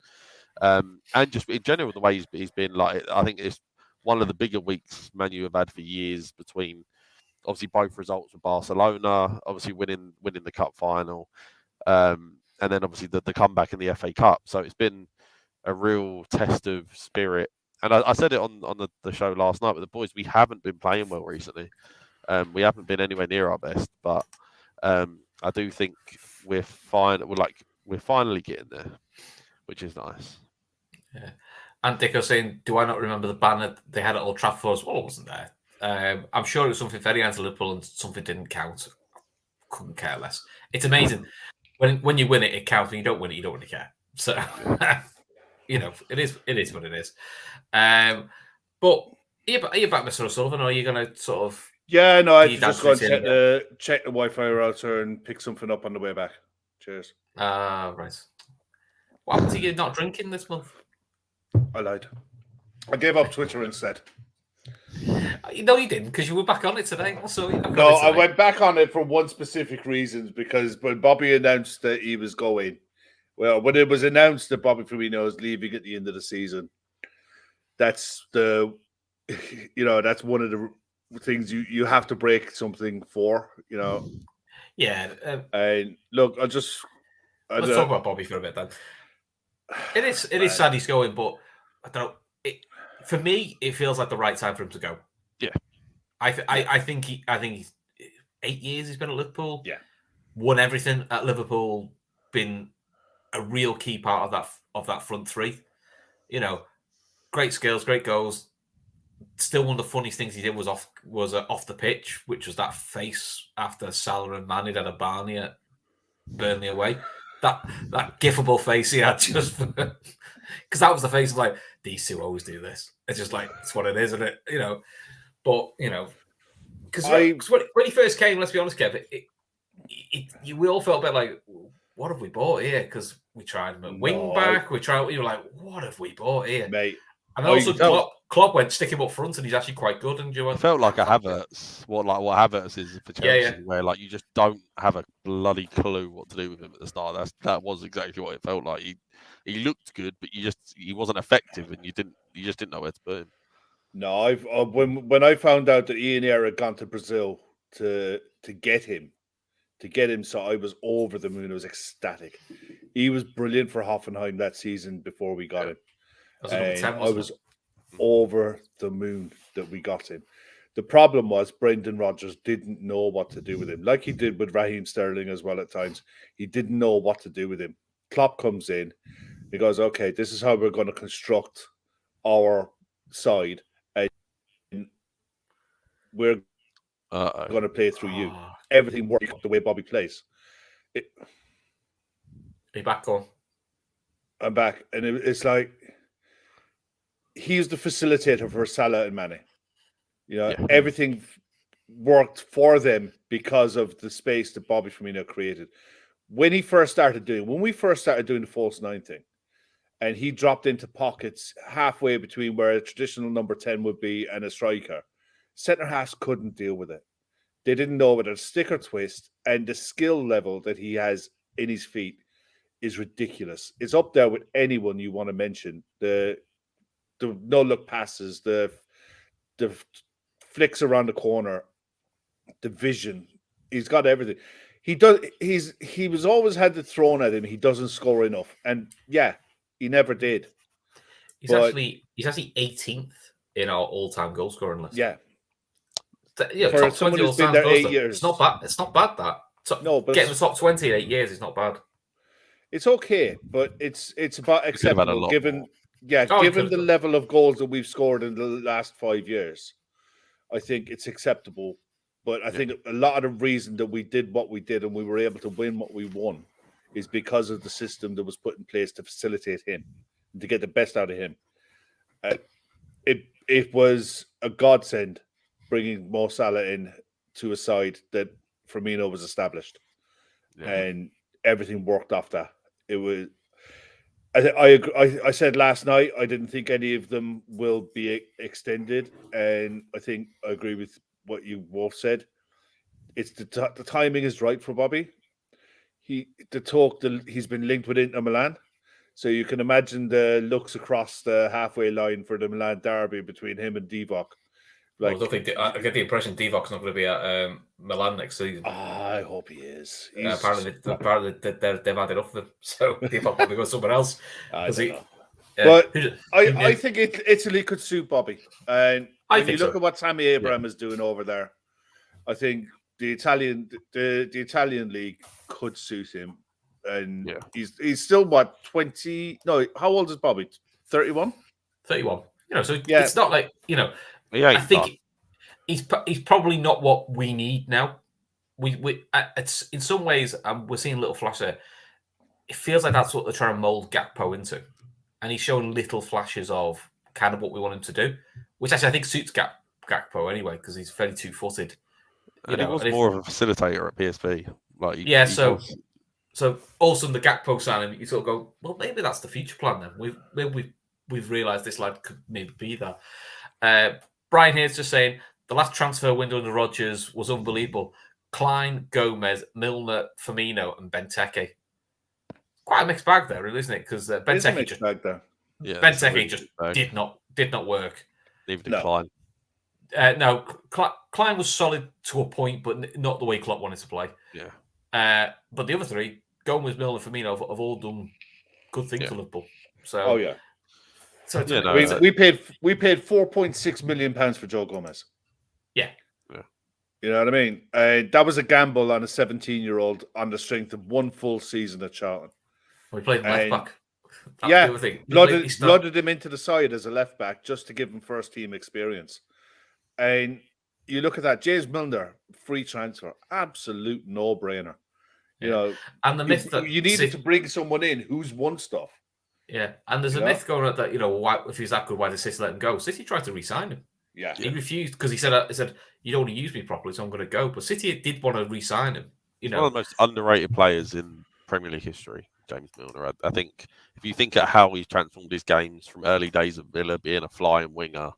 And just in general, the way he's been, I think it's one of the bigger weeks Man U have had for years, between obviously both results with Barcelona, obviously winning the cup final, and then obviously the comeback in the FA Cup. So it's been a real test of spirit. And I said it on the show last night with the boys, we haven't been playing well recently. We haven't been anywhere near our best, but I do think we're finally getting there, which is nice. Yeah. And Dick was saying, do I not remember the banner they had at Old Trafford? Well, it wasn't there. I'm sure it was something very anti-Liverpool and something didn't count. Couldn't care less. It's amazing. When you win it, it counts. When you don't win it, you don't really care. So, it is what it is. But are you back, Mr. O'Sullivan, or are you going to sort of... Yeah, no, I just going to check the Wi-Fi router and pick something up on the way back. Cheers. Right. What happened to you not drinking this month? I lied. I gave up Twitter instead. No, you didn't, because you were back on it today. I went back on it for one specific reason, because when Bobby announced that he was going, well, when it was announced that Bobby Firmino is leaving at the end of the season, that's that's one of the things you have to break something for, Yeah. And look, let's talk about Bobby for a bit then. It is sad he's going, but I don't know. For me, it feels like the right time for him to go. Yeah. I think he's 8 years he's been at Liverpool. Yeah. Won everything at Liverpool, been a real key part of that front three. Great skills, great goals. Still, one of the funniest things he did was off the pitch, which was that face after Salah and Man had a Barney at Burnley away. That gifable face he had, just because that was the face of like, these two always do this. It's just like, it's what it is, isn't it? But because when he first came, let's be honest, Kev, we all felt a bit like, what have we bought here? Because we tried him at wing back, we were like, what have we bought here, mate? And also Klopp went stick him up front, and he's actually quite good. And it felt like a Havertz, what Havertz is for Chelsea, where like you just don't have a bloody clue what to do with him at the start. That was exactly what it felt like. He looked good, but he wasn't effective, and you just didn't know where to put him. No, when I found out that YNWA had gone to Brazil to get him, so I was over the moon. I was ecstatic. He was brilliant for Hoffenheim that season before we got him. I was over the moon that we got him. The problem was Brendan Rodgers didn't know what to do with him, like he did with Raheem Sterling as well at times. He didn't know what to do with him. Klopp comes in. He goes, okay, this is how we're going to construct our side. And we're going to play through you. Everything works the way Bobby plays. Are you back on? I'm back. And it's like, he's the facilitator for Salah and Mane. Everything worked for them because of the space that Bobby Firmino created. When we first started doing the false nine thing, and he dropped into pockets halfway between where a traditional number 10 would be and a striker, centre halves couldn't deal with it. They didn't know whether to stick or twist, and the skill level that he has in his feet is ridiculous. It's up there with anyone you want to mention. The no-look passes, the flicks around the corner, the vision. He's got everything. He was always had it thrown at him. He doesn't score enough, and he never did. He's actually 18th in our all-time goal scoring list. Yeah, for someone who's been there 8 years, it's not bad. It's not bad but getting the top 20 in 8 years is not bad. It's okay, but it's about acceptable given the level of goals that we've scored in the last 5 years. I think it's acceptable, but I think a lot of the reason that we did what we did and we were able to win what we won is because of the system that was put in place to facilitate him and to get the best out of him. It was a godsend bringing Mo Salah in to a side that Firmino was established, and everything worked off that. It was. I said last night I didn't think any of them will be extended, and I think I agree with what you both said. It's the timing is right for Bobby. He's been linked with Inter Milan, so you can imagine the looks across the halfway line for the Milan derby between him and Divock. I get the impression Divok's not going to be at Milan next season. I hope he is. Apparently they've had enough of him, so Divock will go somewhere else. I think Italy could suit Bobby. And when you look at what Tammy Abraham is doing over there, I think the Italian league could suit him. And he's still 20? No, how old is Bobby? 31. 31. So it's not like I think he's probably not what we need now. It's in some ways we're seeing a little flash there. It feels like that's what they're trying to mold Gakpo into, and he's showing little flashes of kind of what we want him to do, which actually I think suits Gakpo anyway because he's fairly two-footed. He was more of a facilitator at PSV. So also the Gakpo signing, you sort of go, well, maybe that's the future plan then. We've realised this lad could maybe be that. Brian here's just saying the last transfer window under Rodgers was unbelievable. Klein, Gomez, Milner, Firmino, and Benteke. Quite a mixed bag there, really, isn't it? Because Benteke just did not work. Neither did Klein. No, Klein was solid to a point, but not the way Klopp wanted to play. Yeah. But the other three, Gomez, Milner, Firmino, have all done good things for Liverpool. So, So we paid £4.6 million for Joe Gomez. Yeah. You know what I mean? That was a gamble on a 17-year-old on the strength of one full season at Charlton. We played left back. Blooded him into the side as a left back just to give him first team experience. And you look at that, James Milner, free transfer, absolute no-brainer. You know, and the myth that you needed to bring someone in who's won stuff. Yeah, and there's a myth going on that if he's that good, why did City let him go? City tried to re-sign him. Yeah, he refused because he said, "You don't want to use me properly, so I'm going to go." But City did want to re-sign him. One of the most underrated players in Premier League history, James Milner. I think if you think at how he's transformed his games from early days of Villa being a flying winger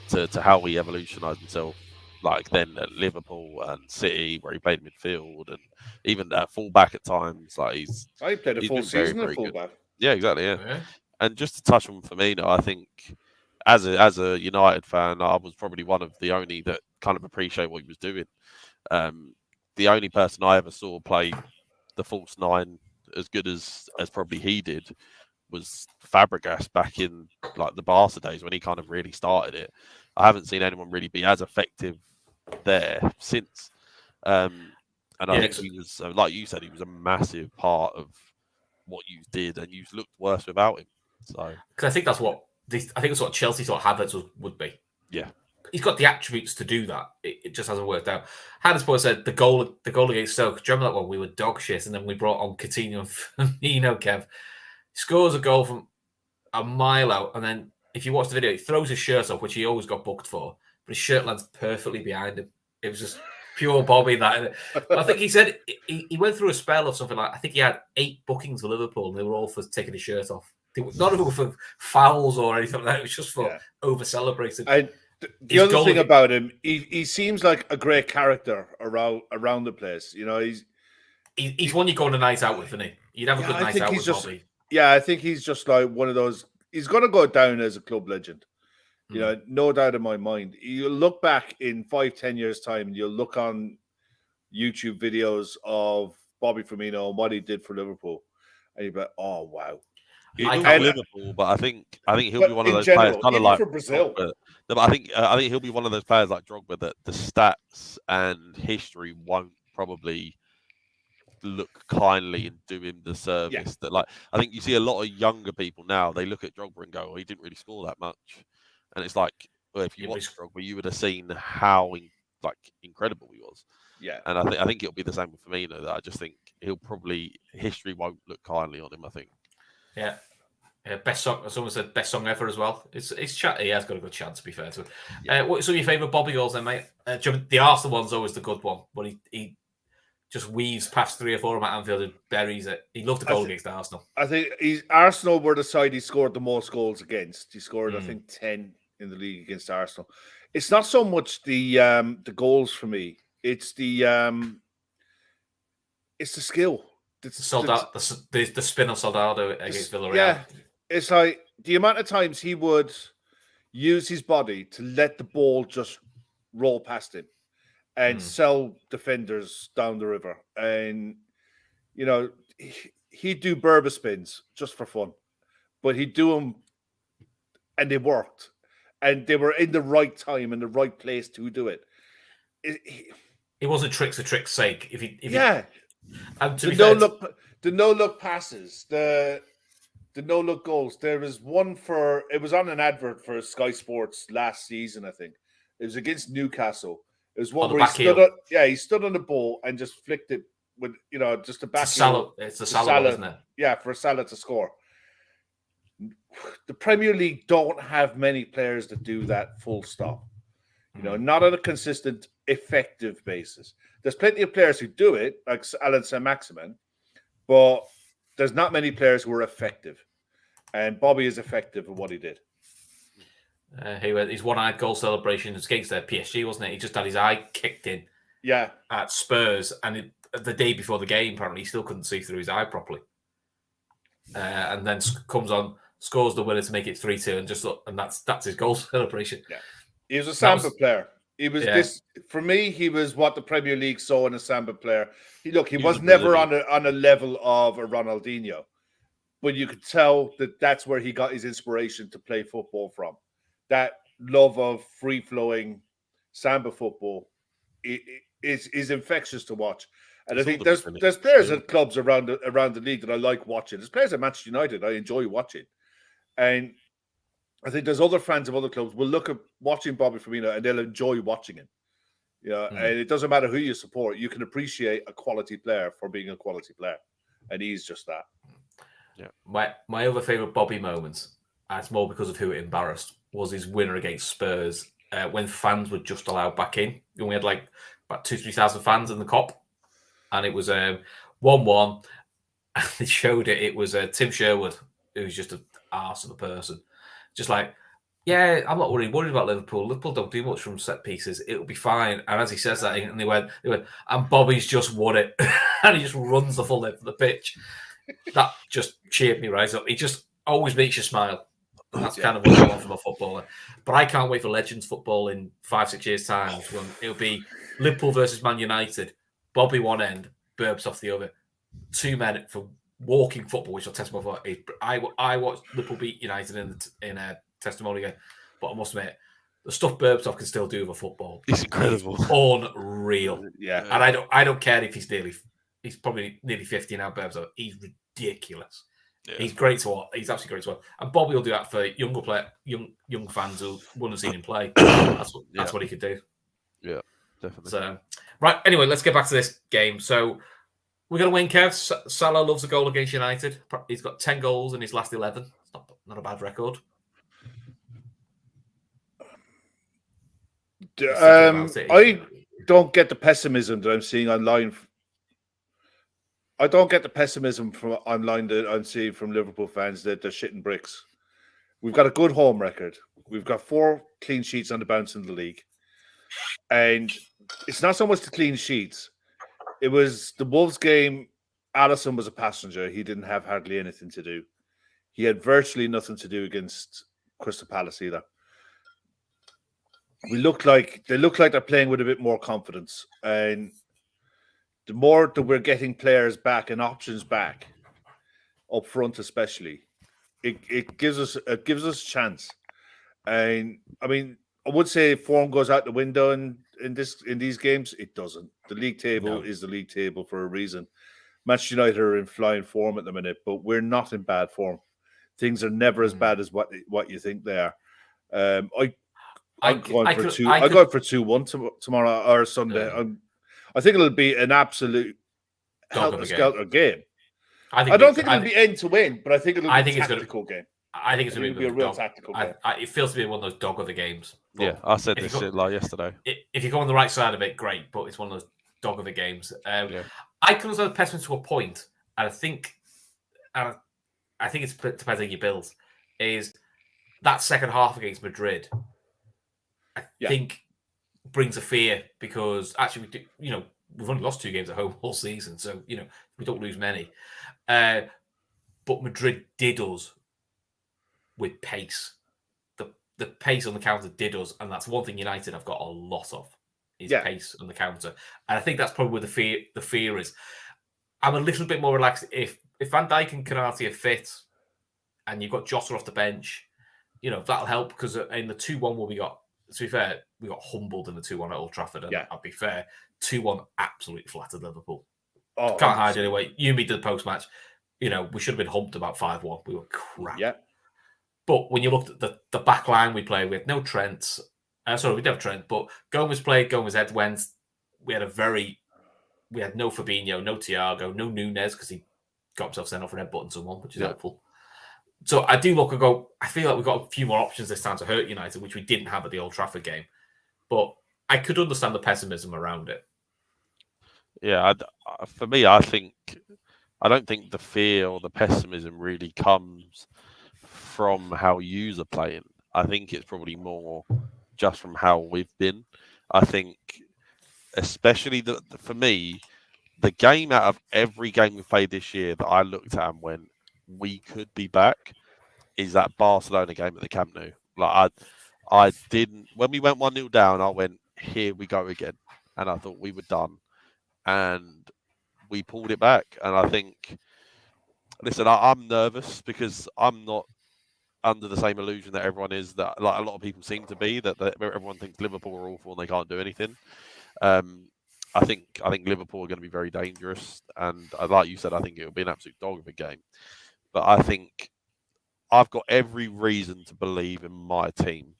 to how he evolutionised himself, like then at Liverpool and City, where he played midfield and even at fullback at times, like he played a full season at fullback. Yeah, exactly. Yeah, and just to touch on Firmino, I think as a United fan, I was probably one of the only that kind of appreciate what he was doing. The only person I ever saw play the false nine as good as probably he did was Fabregas back in like the Barca days when he kind of really started it. I haven't seen anyone really be as effective there since. And I think he was, like you said, he was a massive part of what you did, and you looked worse without him. So, because I think that's what Chelsea thought Havertz would be. Yeah, he's got the attributes to do that. It just hasn't worked out. Hannah's said the goal against Stoke. Do you remember that one? We were dog shit, and then we brought on Coutinho and Firmino. Kev scores a goal from a mile out, and then if you watch the video, he throws his shirt off, which he always got booked for, but his shirt lands perfectly behind him. It was just pure Bobby. That I think he said he went through a spell of something like, I think he had 8 bookings for Liverpool, and they were all for taking his shirt off. None of them were for fouls or anything like that. It was just for over celebrating. The other thing about him, he seems like a great character around the place. You know, he's one you go on a night out with, isn't he? You'd have a good night out with Bobby. Yeah, I think he's just like one of those. He's going to go down as a club legend. You know, no doubt in my mind. You'll look back in 5-10 years' time, and you'll look on YouTube videos of Bobby Firmino and what he did for Liverpool, and you'll be like, "Oh wow." Liverpool, but I think he'll be one of those players, kind of like for Brazil. But I think he'll be one of those players like Drogba that the stats and history won't probably look kindly and do him the service that, like, I think you see a lot of younger people now, they look at Drogba and go, "Oh, he didn't really score that much," and it's like, well, if you watch Drogba, you would have seen how incredible he was. Yeah, and I think it'll be the same with Firmino. That I just think history won't look kindly on him. I think. Yeah. Best song. Someone said best song ever as well. It's chat. He has got a good chance, to be fair to him. What's some of your favourite Bobby goals then, mate? The Arsenal one's always the good one, but he just weaves past 3 or 4 of them at Anfield and buries it. He loved the goal against Arsenal. I think Arsenal were the side he scored the most goals against. He scored, I think, 10 in the league against Arsenal. It's not so much the goals for me. It's the skill. The spin of Soldado against Villarreal. Yeah, it's like the amount of times he would use his body to let the ball just roll past him and sell defenders down the river. And, you know, he'd do Berber spins just for fun, but he'd do them and they worked. And they were in the right time and the right place to do it. It wasn't tricks for tricks' sake. And the no-look passes, the no-look goals. There was one it was on an advert for Sky Sports last season, I think. It was against Newcastle. It was one where he stood on the ball and just flicked it with, just a back heel. It's the Salah, isn't it? Yeah, for Salah to score. The Premier League don't have many players that do that full stop. Not on a consistent, effective basis. There's plenty of players who do it, like Alan Saint-Maximin, but there's not many players who are effective. And Bobby is effective at what he did. His one-eyed goal celebration was against their PSG, wasn't it? He just had his eye kicked in. Yeah. At Spurs, and the day before the game, apparently he still couldn't see through his eye properly. And then comes on, scores the winner to make it 3-2, and that's his goal celebration. Yeah, he was a Samba player. He was this for me. He was what the Premier League saw in a Samba player. He was never on a level of a Ronaldinho, but you could tell that's where he got his inspiration to play football from. That love of free flowing Samba football is infectious to watch. And I think there's players at clubs around the league that I like watching. There's players at Manchester United I enjoy watching, and I think there's other fans of other clubs will look at watching Bobby Firmino and they'll enjoy watching him. And it doesn't matter who you support. You can appreciate a quality player for being a quality player, and he's just that. Yeah. My other favourite Bobby moments, and it's more because of who it embarrassed, was his winner against Spurs when fans were just allowed back in. We had like about 2,000-3,000 fans in the Kop, and it was 1-1. And they showed it. It was Tim Sherwood, who's just an arse of a person. Just like, yeah, I'm not worried about Liverpool. Liverpool don't do much from set pieces. It'll be fine. And as he says that, and they went, and Bobby's just won it. And he just runs the full length of the pitch. That just cheered me right up. He just always makes you smile. And that's kind of what you want from a footballer. But I can't wait for Legends football in 5-6 years' time when it'll be Liverpool versus Man United. Bobby one end, Burbs off the other. 2 men for walking football, which I'll test my for. I watched Liverpool beat United in a testimony game, but I must admit, the stuff Burbs can still do with a football. It's incredible. It's unreal. Yeah. And I don't care if he's probably nearly 50 now, Burbs. He's ridiculous. Yeah. He's great to watch. He's absolutely great to watch. And Bobby will do that for young fans who wouldn't have seen him play. That's what he could do. Yeah, definitely. So, right. Anyway, let's get back to this game. So, we're going to win, Kev. Salah loves a goal against United. He's got 10 goals in his last 11. It's not a bad record. I don't get the pessimism that I'm seeing online. I don't get the pessimism from online that I'm seeing from Liverpool fans that they're shitting bricks. We've got a good home record. We've got 4 clean sheets on the bounce in the league. And it's not so much the clean sheets. It was the Wolves game. Alisson was a passenger. He didn't have hardly anything to do. He had virtually nothing to do against Crystal Palace either. They look like they're playing with a bit more confidence. And the more that we're getting players back and options back, up front especially, it gives us a chance. And I mean, I would say form goes out the window in these games. It doesn't. The league table is the league table for a reason. Manchester United are in flying form at the minute, but we're not in bad form. Things are never as bad as what you think they are. I'm going for 2-1 tomorrow or Sunday. I think it'll be an absolute helter-skelter game. I don't think it'll be end to win, but I think it'll be a tactical game. I think it's going to be a real tactical game. It feels to be one of those dog of the games. Yeah, I said this shit like yesterday. If you go on the right side of it, great, but it's one of those dog of the games. I can understand the pessimism to a point, and I think it depends on your build. Is that second half against Madrid? I think brings a fear because actually we've only lost 2 games at home all season, so we don't lose many. But Madrid did us with pace. The pace on the counter did us, and that's one thing United have got a lot of. Is pace on the counter, and I think that's probably where the fear is. I'm a little bit more relaxed if Van Dijk and Konate are fit, and you've got Jota off the bench. That'll help because in the 2-1 where we got, to be fair, we got humbled in the 2-1 at Old Trafford, and I'll be fair, 2-1 absolutely flattered Liverpool. Can't hide anyway. Yumi did the post match. We should have been humped about 5-1. We were crap. Yeah. But when you looked at the back line we played, we had no Trent. We did have Trent, but Gomez played, Gomez head went. We had no Fabinho, no Thiago, no Nunez because he got himself sent off for headbutting someone, which is helpful. So I do look and go, I feel like we've got a few more options this time to hurt United, which we didn't have at the Old Trafford game. But I could understand the pessimism around it. Yeah, for me, I don't think the fear or the pessimism really comes from how yous are playing. I think it's probably more just from how we've been. I think, especially for me, the game out of every game we've played this year that I looked at and went, we could be back, is that Barcelona game at the Camp Nou. Like I didn't, when we went 1-0 down, I went, here we go again. And I thought we were done. And we pulled it back. And I think, listen, I'm nervous because I'm not under the same illusion that everyone is, that like a lot of people seem to be, that everyone thinks Liverpool are awful and they can't do anything. I think Liverpool are going to be very dangerous. And like you said, I think it will be an absolute dog of a game. But I think I've got every reason to believe in my team.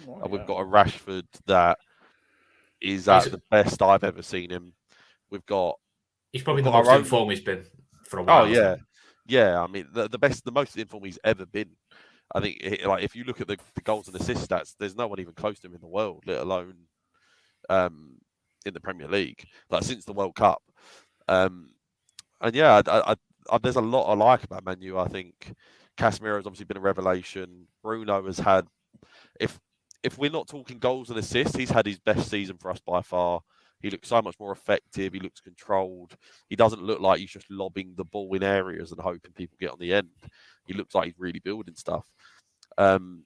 And we've got a Rashford that is at the best I've ever seen him. He's probably the most in form he's been for a while. Oh yeah, yeah. I mean, the most in form he's ever been. I think, like, if you look at the goals and assist stats, there's no one even close to him in the world, let alone in the Premier League, like since the World Cup. And yeah, there's a lot I like about Man U. I think Casemiro has obviously been a revelation. Bruno has had, if we're not talking goals and assists, he's had his best season for us by far. He looks so much more effective. He looks controlled. He doesn't look like he's just lobbing the ball in areas and hoping people get on the end. He looks like he's really building stuff. And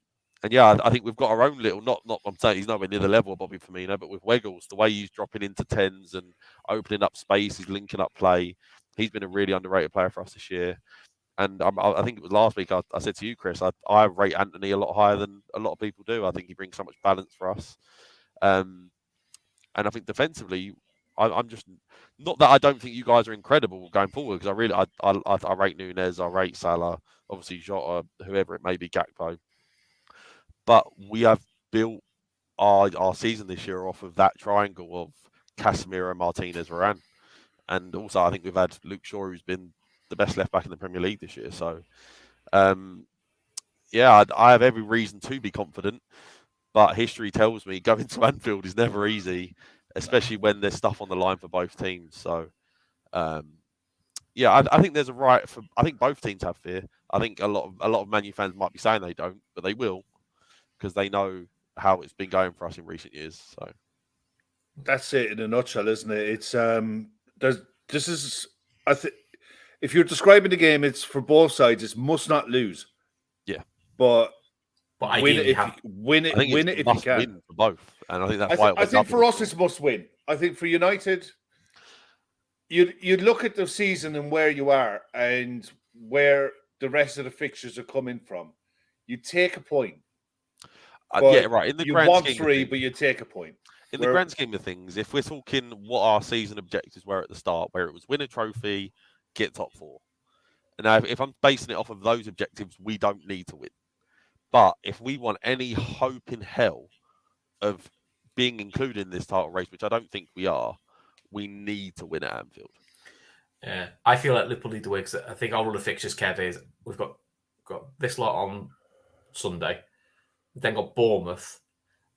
yeah, I think we've got our own little, not I'm saying he's nowhere near the level of Bobby Firmino, but with Weggles, the way he's dropping into tens and opening up space, he's linking up play. He's been a really underrated player for us this year. And I think it was last week I said to you, Chris, I rate Anthony a lot higher than a lot of people do. I think he brings so much balance for us. And I think defensively, I'm just, not that I don't think you guys are incredible going forward, because I really I rate Nunez, I rate Salah, obviously Jota, whoever it may be, Gakpo. But we have built our season this year off of that triangle of Casemiro, Martinez, Varane. And also I think we've had Luke Shaw, who's been the best left back in the Premier League this year. So, yeah, I have every reason to be confident. But history tells me going to Anfield is never easy, especially when there's stuff on the line for both teams. So, yeah, I think there's a right for. I think both teams have fear. I think a lot of Man U fans might be saying they don't, but they will, because they know how it's been going for us in recent years. So that's it in a nutshell, isn't it? It's I think if you're describing the game, it's for both sides. It's must not lose. Yeah, but win it if you can. Win for both, and I think that's why. I think for us it's must win. I think for United, you'd look at the season and where you are and where the rest of the fixtures are coming from. You take a point. Yeah, right. In the you grand want scheme three, but you take a point. In the grand scheme of things, if we're talking what our season objectives were at the start, where it was win a trophy, get top four. And now, if I'm basing it off of those objectives, we don't need to win. But if we want any hope in hell of being included in this title race, which I don't think we are, we need to win at Anfield. Yeah, I feel like Liverpool need to win, because I think all of the fixtures, Kev, is we've got this lot on Sunday, then got Bournemouth,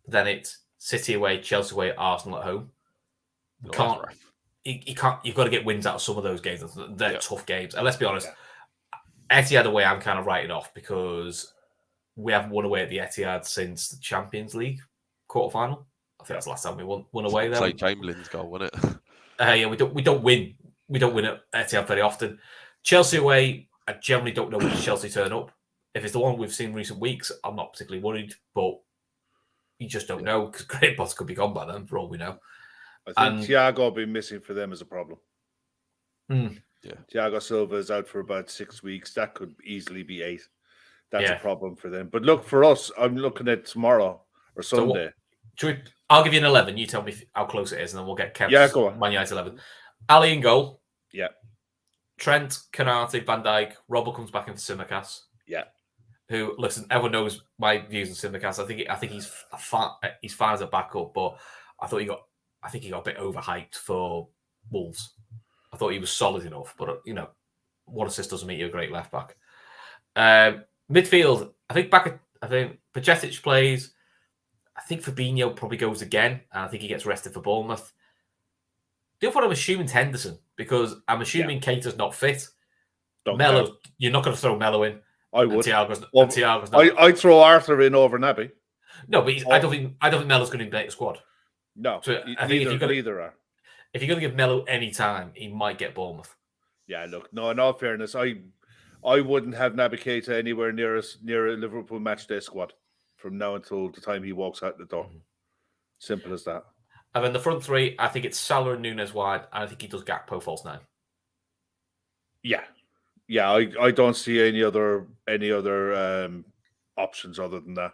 then it's City away, Chelsea away, Arsenal at home. You can't. You've got to get wins out of some of those games. They're tough games. And let's be honest, Etihad away, I'm kind of writing off, because we haven't won away at the Etihad since the Champions League quarterfinal. I think that's the last time we won away there. Like Chamberlain's goal, wasn't it? Yeah, we don't win. We don't win at Etihad very often. Chelsea away, I generally don't know which Chelsea turn up. If it's the one we've seen in recent weeks, I'm not particularly worried, but you just don't know, because Great Boss could be gone by then, for all we know. I think Thiago will be missing for them as a problem. Yeah, Thiago Silva is out for about 6 weeks. That could easily be 8. That's a problem for them. But look, for us, I'm looking at tomorrow or Sunday. I'll give you an 11. You tell me how close it is, and then we'll get Kev's go on. Man United 11. Ali in goal. Yeah. Trent, Konate, Van Dijk. Robbo comes back in for Tsimikas. Yeah. Who, listen, everyone knows my views on Tsimikas. I think he's fine as a backup, but I think he got a bit overhyped for Wolves. I thought he was solid enough, but one assist doesn't make you a great left back. Midfield, I think Pacetic plays. I think Fabinho probably goes again, and I think he gets rested for Bournemouth. The other one I'm assuming is Henderson, because I'm assuming Keita's not fit. Melo, you're not going to throw Melo in. I would. Thiago's not. I'd throw Arthur in over Naby. No, but I don't think Melo's going to make the squad. No, so I think neither are. If you're going to give Melo any time, he might get Bournemouth. Yeah, look, no. In all fairness, I wouldn't have Naby Keita anywhere near a Liverpool matchday squad from now until the time he walks out the door. Simple as that. And then the front three, I think it's Salah and Núñez wide, and I think he does Gakpo false 9. Yeah. I don't see any other options other than that.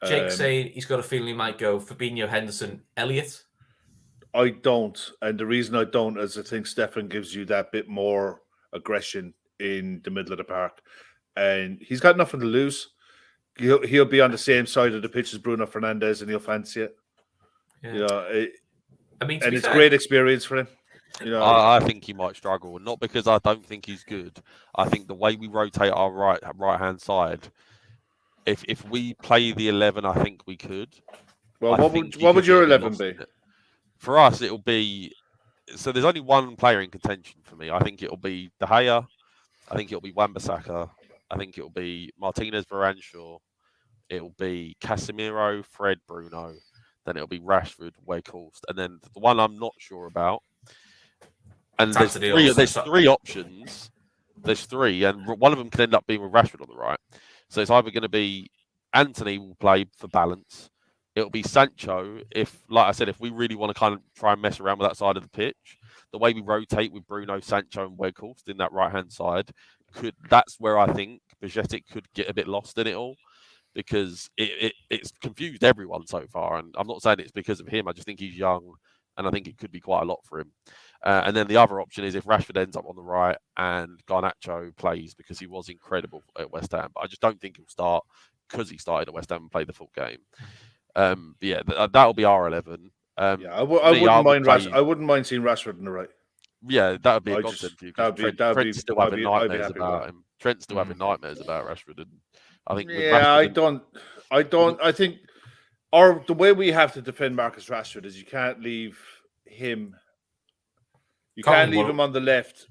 Jake saying he's got a feeling he might go Fabinho, Henderson, Elliott. I don't, and the reason I don't is I think Stefan gives you that bit more aggression in the middle of the park, and he's got nothing to lose. He'll be on the same side of the pitch as Bruno Fernandes, and he'll fancy it. Yeah. It's great experience for him. I think he might struggle, and not because I don't think he's good. I think the way we rotate our right hand side, if we play the 11, I think we could. Well, what would your 11 be? For us, it'll be. So there's only one player in contention for me. I think it'll be De Gea. I think it'll be Wan-Bissaka. I think it'll be Martinez, Varane, Shaw. It'll be Casemiro, Fred, Bruno. Then it'll be Rashford, Weghorst, and then the one I'm not sure about. And there's three options. There's three, and one of them can end up being with Rashford on the right. So it's either going to be Anthony will play for balance. It'll be Sancho if we really want to kind of try and mess around with that side of the pitch. The way we rotate with Bruno, Sancho, and Weghorst in that right hand side, that's where I think Bajcetic could get a bit lost in it all, because it's confused everyone so far. And I'm not saying it's because of him. I just think he's young, and I think it could be quite a lot for him. And then the other option is if Rashford ends up on the right and Garnacho plays, because he was incredible at West Ham. But I just don't think he'll start because he started at West Ham and played the full game. That'll be our 11. I wouldn't mind seeing Rashford on the right. Yeah, that would be a godsend for you. Trent's still having nightmares about him. Trent's still having nightmares about Rashford, and I think. I think, or the way we have to defend Marcus Rashford is you can't leave him. You can't leave him on the left,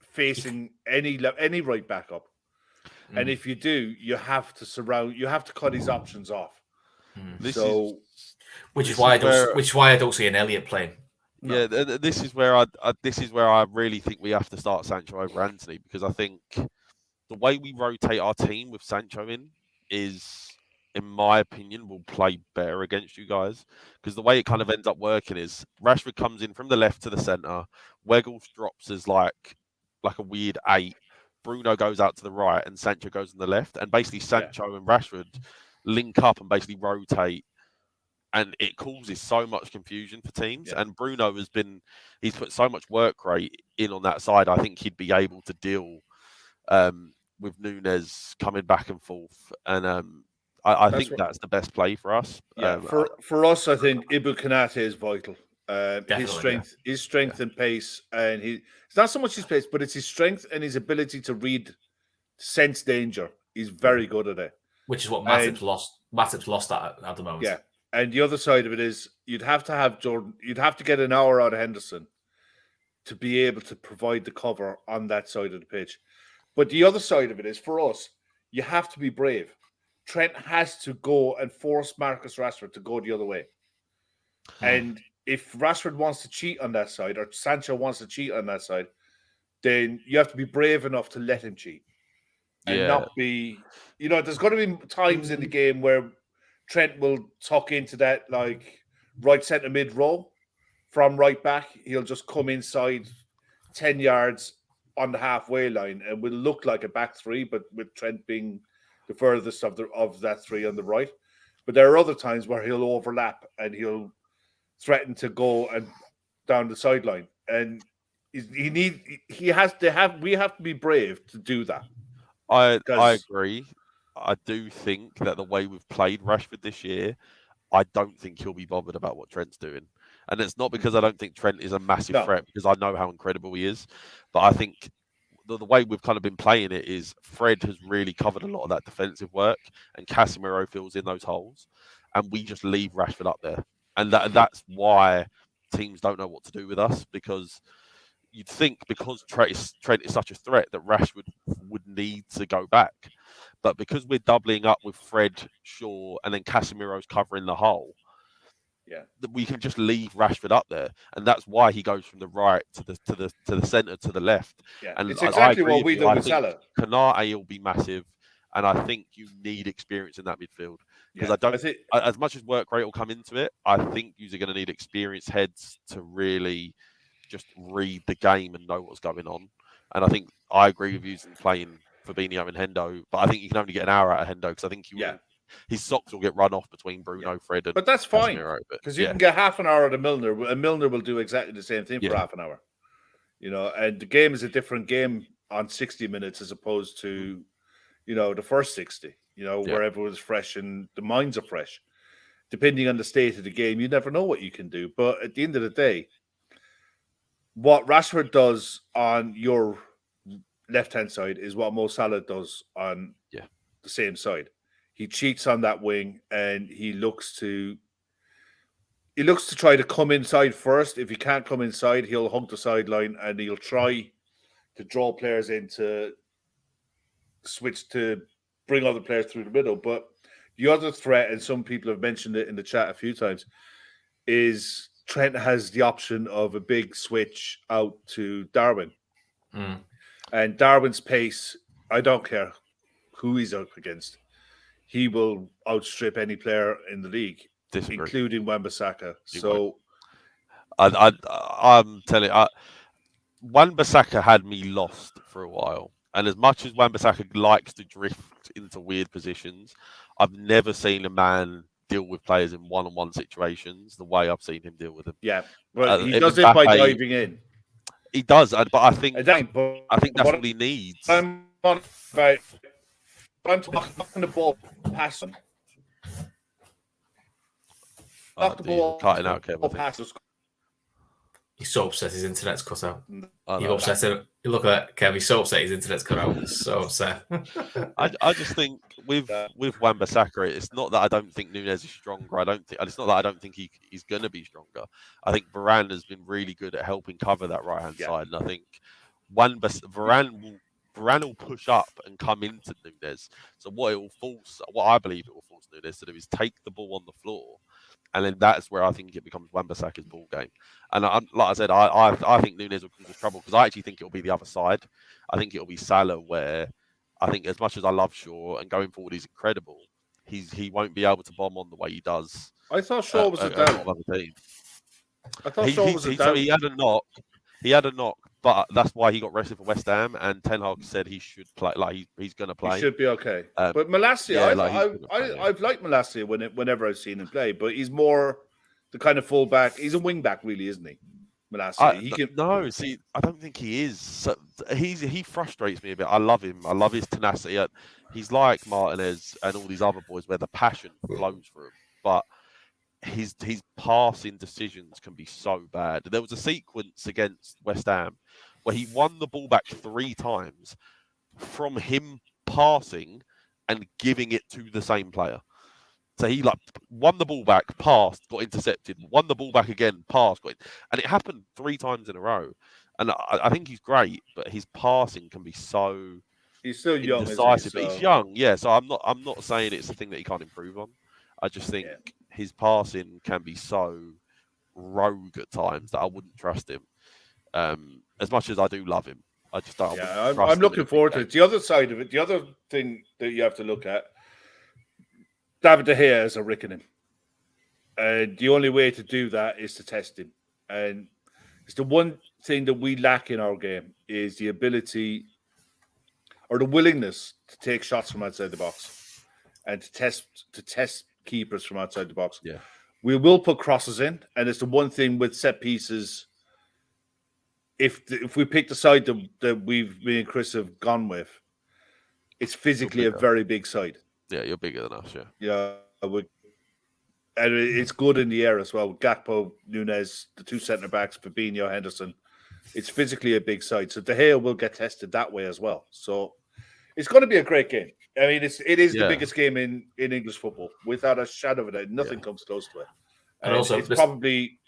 facing any right back up. And if you do, you have to cut his options off. Which is why I don't see an Elliott playing. Yeah, this is where I really think we have to start Sancho over Anthony, because I think the way we rotate our team with Sancho is, in my opinion, will play better against you guys, because the way it kind of ends up working is Rashford comes in from the left to the centre, Weghorst drops as like a weird 8. Bruno goes out to the right and Sancho goes on the left, and basically Sancho and Rashford link up and basically rotate, and it causes so much confusion for teams. Yeah. And Bruno he's put so much work rate in on that side. I think he'd be able to deal with Núñez coming back and forth, and I think that's the best play for us. Yeah, for us, I think Ibu Konate is vital. His strength and pace, and it's not so much his pace, but it's his strength and his ability to sense danger. He's very good at it, which is what Matip's lost. Matip's lost that at the moment. Yeah, and the other side of it is you'd have to have Jordan. You'd have to get an hour out of Henderson to be able to provide the cover on that side of the pitch. But the other side of it is, for us, you have to be brave. Trent has to go and force Marcus Rashford to go the other way, and if Rashford wants to cheat on that side, or Sancho wants to cheat on that side, then you have to be brave enough to let him cheat. And not be, there's going to be times in the game where Trent will tuck into that right centre mid row from right back. He'll just come inside 10 yards on the halfway line and will look like a back three, but with Trent being the furthest of that three on the right. But there are other times where he'll overlap and he'll threaten to go and down the sideline, and we have to be brave to do that. I agree. I do think that the way we've played Rashford this year, I don't think he'll be bothered about what Trent's doing. And it's not because I don't think Trent is a massive threat, because I know how incredible he is. But I think the way we've kind of been playing it is Fred has really covered a lot of that defensive work, and Casemiro fills in those holes, and we just leave Rashford up there. And that's why teams don't know what to do with us, because you'd think because Trent is such a threat that Rashford would need to go back. But because we're doubling up with Fred, Shaw, and then Casemiro's covering the hole, we can just leave Rashford up there, and that's why he goes from the right to the centre to the left. Yeah, and it's exactly what we do with Salah. Konate will be massive, and I think you need experience in that midfield because as much as work rate will come into it, I think you're going to need experienced heads to really just read the game and know what's going on. And I think I agree with you in playing Fabinho and Hendo, but I think you can only get an hour out of Hendo because I think his socks will get run off between Bruno, Fred, and but that's fine because you can get half an hour out of Milner, and Milner will do exactly the same thing for half an hour. And the game is a different game on 60 minutes as opposed to, the first 60. Where everyone's fresh and the minds are fresh. Depending on the state of the game, you never know what you can do. But at the end of the day, what Rashford does on your left-hand side is what Mo Salah does on the same side. He cheats on that wing, and he looks to try to come inside first. If he can't come inside, he'll hug the sideline, and he'll try to draw players in to switch to bring other players through the middle. But the other threat, and some people have mentioned it in the chat a few times, is Trent has the option of a big switch out to Darwin. And Darwin's pace, I don't care who he's up against. He will outstrip any player in the league, including Wan-Bissaka. So I'm telling you, Wan-Bissaka had me lost for a while. And as much as Wan-Bissaka likes to drift into weird positions, I've never seen a man deal with players in one-on-one situations the way I've seen him deal with them. Yeah, but he does it by diving in. He does, but I think that's what he needs. I'm talking the ball past him. Knock the ball cutting out, Kevin. He's so upset his internet's cut out. He's upset. Look at that, Kev. He's so upset his internet's cut out. He's so upset. I just think with Wan-Bissaka, it's not that I don't think Nunez is stronger. It's not that I don't think he's going to be stronger. I think Varane has been really good at helping cover that right-hand side, and I think Varane will push up and come into Nunez. So what I believe it will force Nunez to do is take the ball on the floor. And then that's where I think it becomes Wan-Bissaka's ball game. And like I said, I think Nunez will cause trouble because I actually think it'll be the other side. I think it'll be Salah, where I think as much as I love Shaw and going forward he's incredible, he won't be able to bomb on the way he does. I thought Shaw was a down. I thought Shaw was a down. So he had a knock. He had a knock, but that's why he got rested for West Ham. And Ten Hag said he should play. Like he's going to play. He should be okay. But Malacia, I've liked Malacia whenever I've seen him play. But he's more the kind of fullback. He's a wing back, really, isn't he? Malacia. No, see, I don't think he is. So, he frustrates me a bit. I love him. I love his tenacity. He's like Martinez and all these other boys, where the passion flows through him, but his passing decisions can be so bad. There was a sequence against West Ham where he won the ball back 3 times from him passing and giving it to the same player. So he won the ball back, passed, got intercepted, won the ball back again, passed, and it happened 3 times in a row. And I think he's great, but his passing can be so. He's still young, decisive. But he's young, yeah. So I'm not saying it's a thing that he can't improve on. I just think his passing can be so rogue at times that I wouldn't trust him. As much as I do love him, I just don't. Yeah, I'm looking forward to it. The other side of it, the other thing that you have to look at, David De Gea is a reckoning. And the only way to do that is to test him. And it's the one thing that we lack in our game is the ability or the willingness to take shots from outside the box and to test keepers from outside the box. Yeah. We will put crosses in, and it's the one thing with set pieces. If we pick the side that me and Chris have gone with, it's physically a very big side. Yeah, you're bigger than us, yeah. Yeah, and it's good in the air as well. Gakpo, Nunez, the 2 centre backs, Fabinho, Henderson. It's physically a big side, so De Gea will get tested that way as well. So it's going to be a great game. I mean, it is the biggest game in English football, without a shadow of a doubt. Nothing comes close to it. And also, it's probably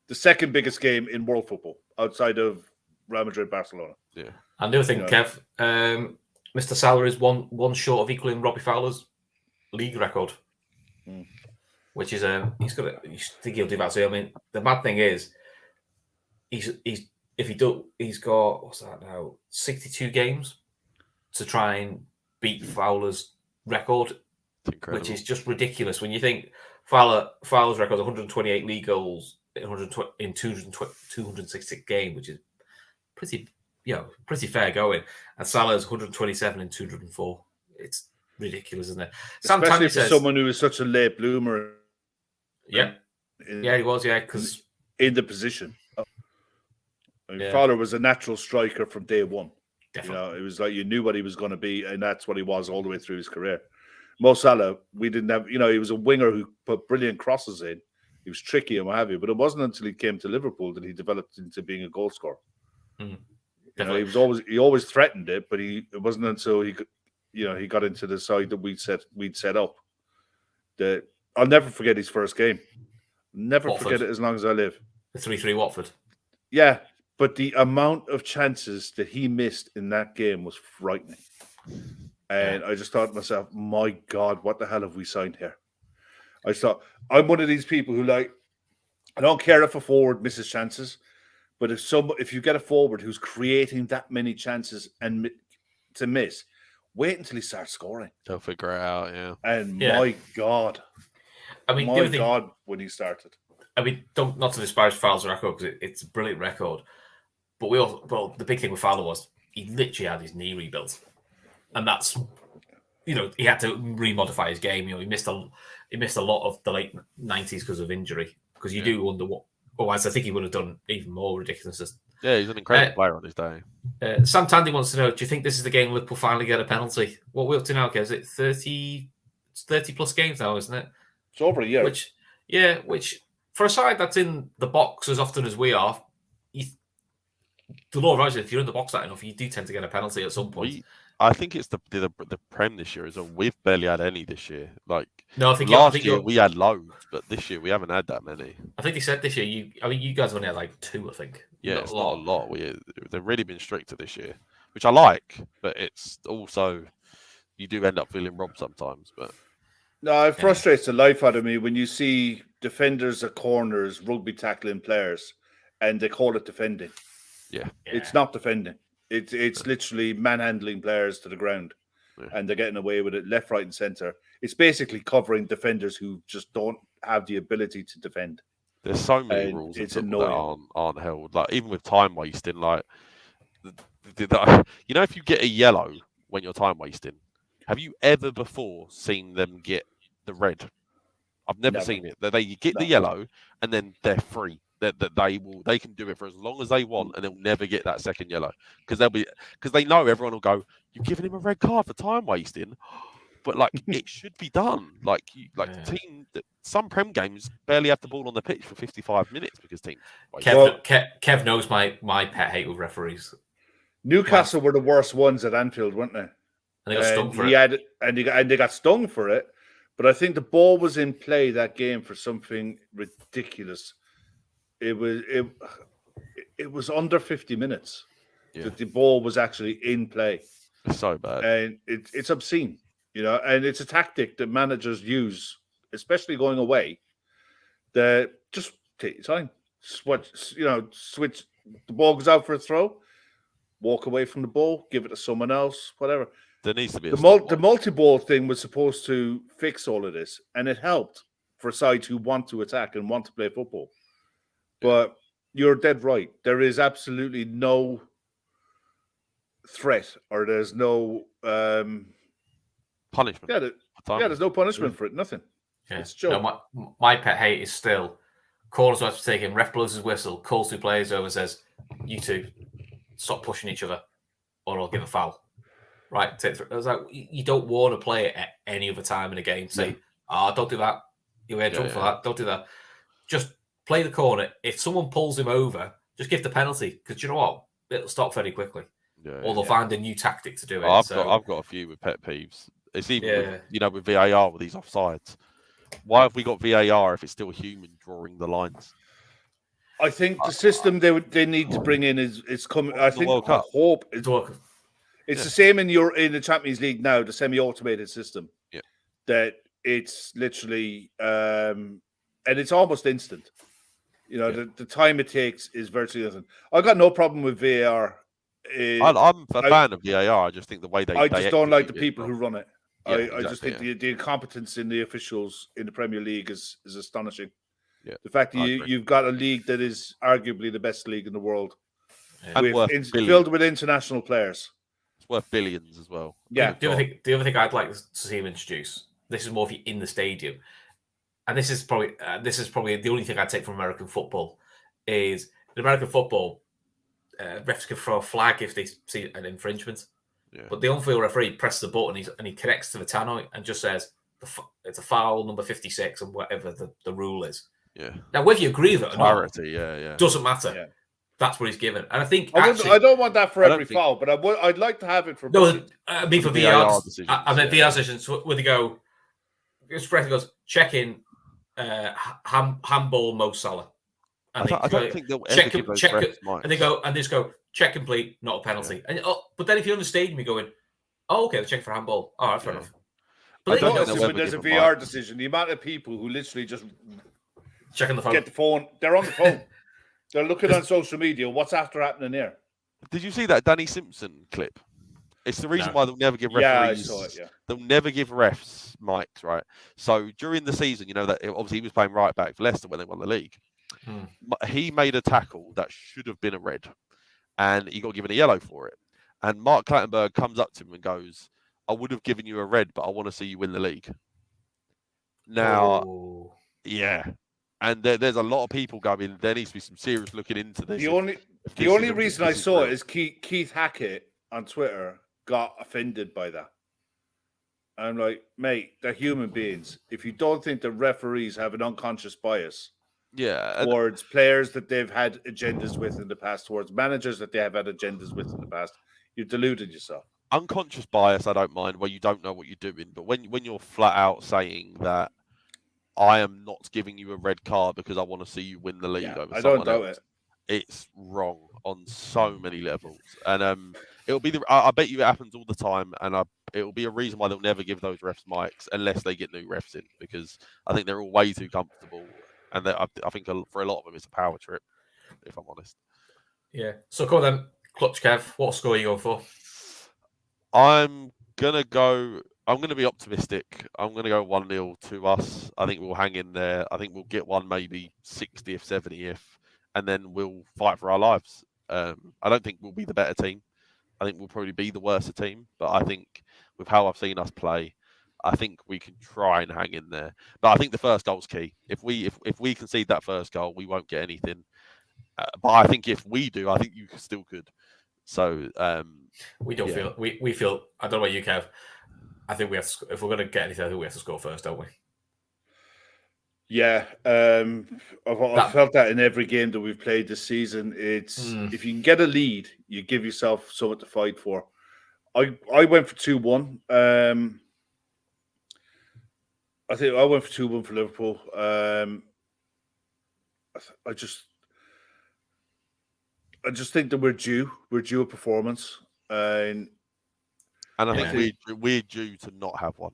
the second biggest game in world football outside of Real Madrid, Barcelona. Yeah. And the other thing, Kev, Mr. Salah is one short of equaling Robbie Fowler's league record, which is he's think he'll do that. So I mean, the bad thing is, he's got what's that now? 62 games to try and beat Fowler's record, which is just ridiculous when you think Fowler's record is 128 league goals in 266 games, which is pretty fair going, and Salah's 127 in 204. It's ridiculous, isn't it? Especially for someone who is such a late bloomer. Yeah, he was, because in the position. Fowler was a natural striker from day one. Definitely. It was like you knew what he was going to be, and that's what he was all the way through his career. Mo Salah, we didn't have, he was a winger who put brilliant crosses in. He was tricky and what have you, but it wasn't until he came to Liverpool that he developed into being a goal scorer. He always threatened it, but it wasn't until he got into the side that we'd set up. I'll never forget his first game. Never forget it as long as I live. The 3-3 Watford. Yeah, but the amount of chances that he missed in that game was frightening. And I just thought to myself, my God, what the hell have we signed here? I just thought, I'm one of these people who I don't care if a forward misses chances, but if you get a forward who's creating that many chances and to miss, wait until he starts scoring. They'll figure it out, yeah. And my God. I mean, God, when he started. I mean, not to disparage Fowler's record, because it's a brilliant record. But the big thing with Fowler was he literally had his knee rebuilt. And that's, he had to remodify his game. He missed a lot of the late 90s because of injury. Because you do wonder what, otherwise I think he would have done even more ridiculous. Yeah, he's an incredible player on his day. Sam Tandy wants to know, do you think this is the game Liverpool finally get a penalty? What we're up to now, Kev? Is it 30 plus games now, isn't it? It's over a year. Which for a side that's in the box as often as we are, the law of averages, if you're in the box that enough, you do tend to get a penalty at some point. I think it's the Prem this year. We've barely had any this year. Last year we had loads, but this year we haven't had that many. I think they said this year. You guys only had like 2, I think. Yeah, it's not a lot. They've really been stricter this year, which I like, but it's also you do end up feeling robbed sometimes. But no, it frustrates the life out of me when you see defenders at corners rugby tackling players, and they call it defending. Yeah. It's not defending. It's literally manhandling players to the ground, and they're getting away with it left, right, and centre. It's basically covering defenders who just don't have the ability to defend. There's so many rules it's that aren't held. Like even with time wasting, if you get a yellow when you're time wasting, have you ever before seen them get the red? I've never seen it. They get the yellow and then they're free. That they can do it for as long as they want, and they'll never get that second yellow because they know everyone will go, "You're giving him a red card for time wasting," but it should be done. The team, some Prem games barely have the ball on the pitch for 55 minutes because teams. Kev knows my pet hate with referees. Newcastle were the worst ones at Anfield, weren't they? And they got stung for it. And they got stung for it, but I think the ball was in play that game for something ridiculous. It was under 50 minutes that the ball was actually in play. It's so bad. And it's obscene, and it's a tactic that managers use, especially going away, that just take your time. Switch, the ball goes out for a throw, walk away from the ball, give it to someone else, whatever. There needs to be the multi-ball thing was supposed to fix all of this, and it helped for sides who want to attack and want to play football. But you're dead right. There is absolutely no threat, or there's no punishment. There's no punishment for it. Nothing. Yeah. It's joke. No, my pet hate is still corners have to take him. Ref blows his whistle, calls 2 players over, says, "You two, stop pushing each other, or I'll give a foul." Right? I was like, you don't want to play it at any other time in a game. Say, don't do that. You're in trouble for that. Don't do that. Just play the corner. If someone pulls him over, just give the penalty, because you know what? It'll stop very quickly. Or they'll find a new tactic to do it. I've got a few with pet peeves. It's even with VAR with these offsides. Why have we got VAR if it's still a human drawing the lines? I think the system they need to bring in is coming. I think I hope it's the same in the Champions League now. The semi-automated system. Yeah. That it's literally and it's almost instant. You know, the time it takes is virtually nothing. I got no problem with VAR. I'm a fan of VAR. I just think the way I just don't like the people who run it. Yeah, I just think the incompetence in the officials in the Premier League is astonishing. Yeah, the fact that you've got a league that is arguably the best league in the world, filled with international players. It's worth billions as well. Yeah. The other thing I'd like to see him introduce. This is more if you're in the stadium, and this is probably the only thing I'd take from American football is in American football, refs can throw a flag if they see an infringement. Yeah. But the on-field referee presses the button and he connects to the tannoy and just says it's a foul number 56 and whatever the rule is. Yeah. Now, whether you agree with it or not, doesn't matter. Yeah. That's what he's given, and I think I don't want that for every foul, but I'd like to have it for. No, I mean for VR decisions. I meant VR decisions where they go. This referee goes check in, handball Mo Salah. And I don't think they'll ever give those refs mics. And they just go check complete, not a penalty. Yeah. And but then if you're on the stadium, you're going, oh, okay, they're checking for handball. All right, fair enough. But when there's a VR decision, the amount of people who literally just checking the phone, get the phone, they're on the phone, they're looking on social media. What's after happening here? Did you see that Danny Simpson clip? It's the reason why they'll never give referees. Yeah, I saw it. Yeah, they'll never give refs mics, right? So during the season, you know that obviously he was playing right back for Leicester when they won the league. He made a tackle that should have been a red, and he got given a yellow for it. And Mark Clattenburg comes up to him and goes, "I would have given you a red, but I want to see you win the league." Now, and there's a lot of people going. There needs to be some serious looking into this. The only reason I saw it is Keith Hackett on Twitter got offended by that. I'm like, mate, they're human beings. If you don't think the referees have an unconscious bias, towards players that they've had agendas with in the past, towards managers that they have had agendas with in the past, you've deluded yourself. Unconscious bias, I don't mind, where you don't know what you're doing. But when you're flat out saying that I am not giving you a red card because I want to see you win the league over someone else, it's wrong on so many levels. And it'll be I bet you it happens all the time, and it'll be a reason why they'll never give those refs mics unless they get new refs in, because I think they're all way too comfortable. And I think for a lot of them, it's a power trip, if I'm honest. Yeah. So come on then, Clutch Kev, what score are you going for? I'm going to be optimistic. I'm going to go 1-0 to us. I think we'll hang in there. I think we'll get one maybe 60th, 70th, and then we'll fight for our lives. I don't think we'll be the better team. I think we'll probably be the worse team. But I think with how I've seen us play, I think we can try and hang in there. But I think the first goal's key. If we concede that first goal, we won't get anything. But I think if we do, I think you still could. So we don't feel we feel. I don't know about you, Kev. I think we have to, if we're going to get anything, I think we have to score first, don't we? Yeah, I've felt that in every game that we've played this season. It's if you can get a lead, you give yourself something to fight for. I went for 2-1. I think I went for 2-1 for Liverpool. I just think that we're due a performance, and I think we're due to not have one.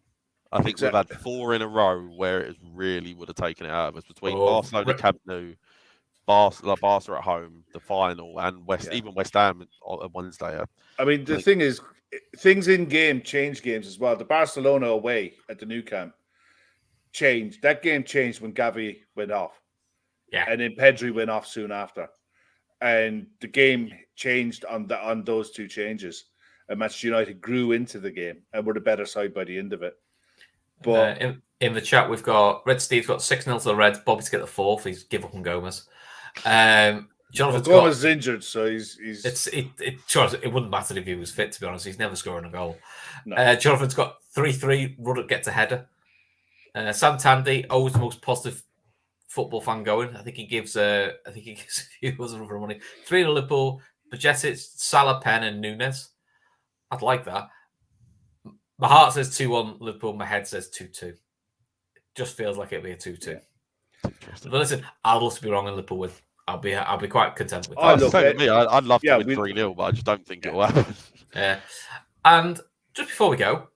I think we've had 4 in a row where it really would have taken it out of us between Barcelona, Camp Nou, Barca at home, the final, and even West Ham on Wednesday. I mean, the thing is, things in game change games as well. The Barcelona away at the Nou Camp changed. That game changed when Gavi went off. Yeah. And then Pedri went off soon after. And the game changed on those two changes. And Manchester United grew into the game and were the better side by the end of it. But in the chat, we've got Red Steve's got 6-0 to the Reds. Bobby to get the 4th. He's give up on Gomez. Gomez is injured, so he's. It wouldn't matter if he was fit. To be honest, he's never scoring a goal. No. Jonathan's got 3-3. Ruddock gets a header. Sam Tandy, always the most positive football fan going. I think he gives a few other for money. 3-0 Liverpool. Bajcetic, Salah, Penn, and Nunes. I'd like that. My heart says 2-1 Liverpool. My head says 2-2. Just feels like it'd be a 2-2. But listen, I'd love to be wrong and Liverpool win. I'll be quite content with that. I'd love to win 3-0, but I just don't think it will happen. Yeah. And just before we go,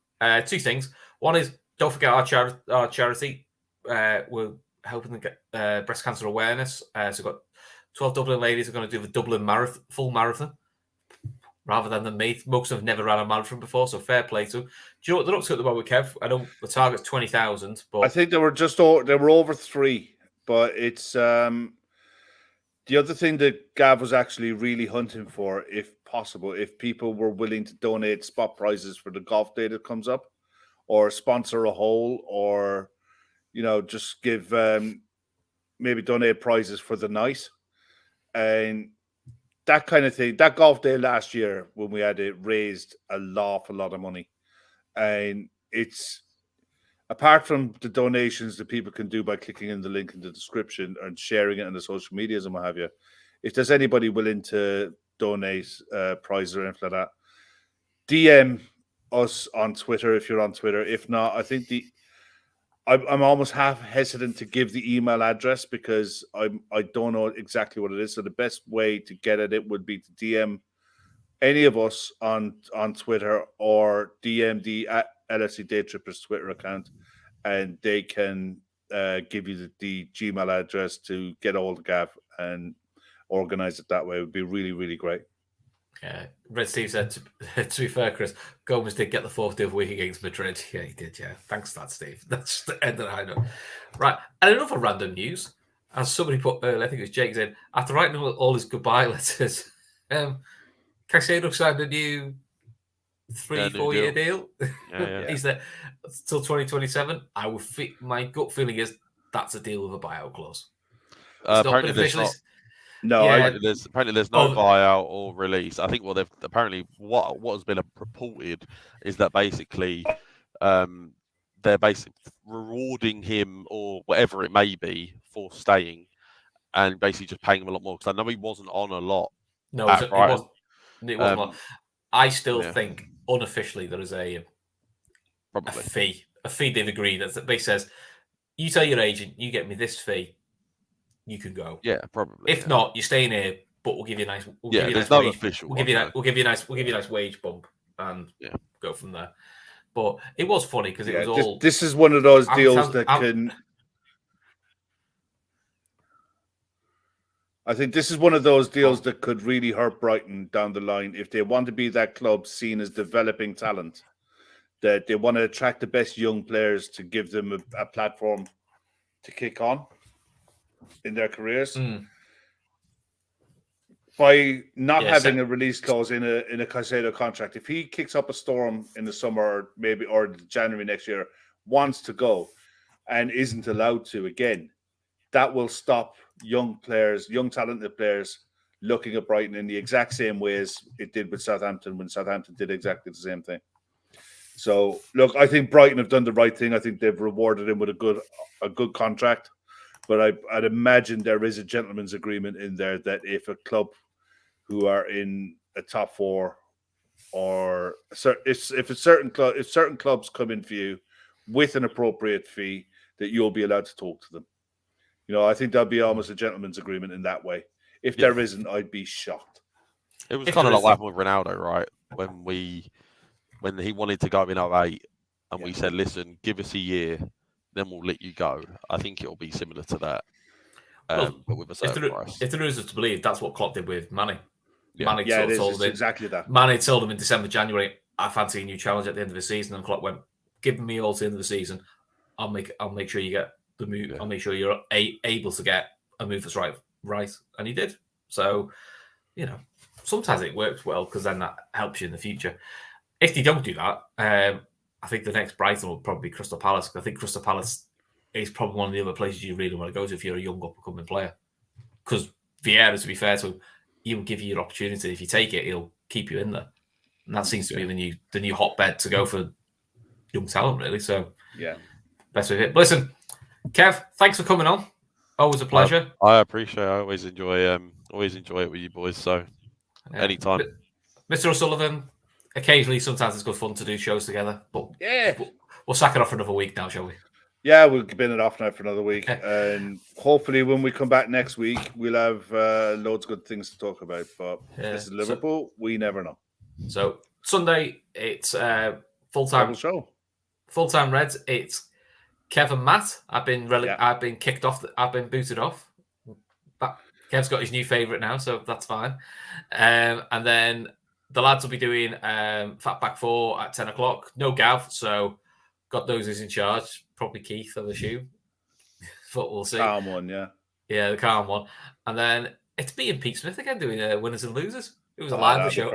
two things. One is, don't forget our charity. We're helping them get breast cancer awareness. So we've got 12 Dublin ladies are going to do the Dublin full marathon rather than me. Most of them have never ran a marathon before, so fair play to them. Do you know what they're up to at the moment, Kev? I know the target's 20,000, but I think they were over 3, but it's the other thing that Gav was actually really hunting for, if possible, if people were willing to donate spot prizes for the golf day that comes up, or sponsor a hole, or just give maybe donate prizes for the night, and that kind of thing. That golf day last year when we had it raised an awful lot of money, and it's apart from the donations that people can do by clicking in the link in the description and sharing it on the social medias and what have you. If there's anybody willing to donate prizes or anything like that, DM us on Twitter if you're on Twitter. If not, I think I'm almost half hesitant to give the email address because I don't know exactly what it is. So the best way to get at it would be to DM any of us on Twitter or DM the LFC Daytrippers Twitter account, and they can give you the Gmail address to get all the Gav and organize it that way. It would be really, really great. Red Steve said, to be fair, Chris, Gomez did get the 4th day of the week against Madrid. Yeah, he did, yeah. Thanks for that, Steve. That's the end that I know. Right, and another random news, as somebody put earlier, I think it was Jake said, after writing all his goodbye letters, Caicedo signed a new 3-4 year deal. Yeah. He's there till 2027. My gut feeling is that's a deal with a buyout clause. Apparently there's not. No, yeah. apparently there's no buyout or release. I think what has been reported is that basically they're basically rewarding him or whatever it may be for staying, and basically just paying him a lot more, because I know he wasn't on a lot. No, it wasn't a lot. I still think unofficially there is a fee they've agreed that basically says, you tell your agent, you get me this fee, you can go. Yeah, probably. If not, you're staying here, but we'll give you a nice. We'll give you a nice wage bump and go from there. But it was funny because it was all. This is one of those deals that can. I think this is one of those deals that could really hurt Brighton down the line if they want to be that club seen as developing talent. That they want to attract the best young players to give them a platform to kick on in their careers. By not having a release clause in a Caicedo contract, if he kicks up a storm in the summer, or January next year, wants to go and isn't allowed to again, that will stop young players, young talented players, looking at Brighton in the exact same ways it did with Southampton when Southampton did exactly the same thing. So, look, I think Brighton have done the right thing. I think they've rewarded him with a good contract. But I'd imagine there is a gentleman's agreement in there that if a club who are in a top 4, or if certain clubs come in for you with an appropriate fee, that you'll be allowed to talk to them. I think there'll be almost a gentleman's agreement in that way. If there isn't, I'd be shocked. It was kind of like what happened with Ronaldo, right? When he wanted to go in 08, and we said, "Listen, give us a year, then we'll let you go." I think it'll be similar to that, but with a certain price. If the news is to believe, that's what Klopp did with Manny. Manny told him exactly that. Manny told him in December, January, "I fancy a new challenge at the end of the season," and Klopp went, "Give me all to the end of the season. I'll make sure you get the move. Yeah. I'll make sure you're able to get a move that's right," and he did. So, sometimes it works well because then that helps you in the future. If they don't do that, I think the next Brighton will probably be Crystal Palace. I think Crystal Palace is probably one of the other places you really want to go to if you're a young up-and-coming player. Because Vieira, to be fair to him, he'll give you your opportunity. If you take it, he'll keep you in there. And that seems to be the new hotbed to go for young talent, really. So, best of it. But listen, Kev, thanks for coming on. Always a pleasure. I appreciate it. I always enjoy it with you boys. So, anytime. Mr. O'Sullivan, occasionally, sometimes it's good fun to do shows together. But we'll sack it off for another week now, shall we? Yeah, we'll bin it off now for another week. And hopefully when we come back next week, we'll have loads of good things to talk about. But this is Liverpool. We never know. So Sunday, it's full-time show. Full-time Reds. It's Kevin Matt. I've been kicked off. I've been booted off. But Kev's got his new favourite now, so that's fine. And then the lads will be doing Fatback 4 at 10 o'clock. No Gav, so God knows who's in charge. Probably Keith, I assume. But we'll see. Calm one, yeah. Yeah, the calm one. And then it's me and Pete Smith again doing winners and losers. It was a live show.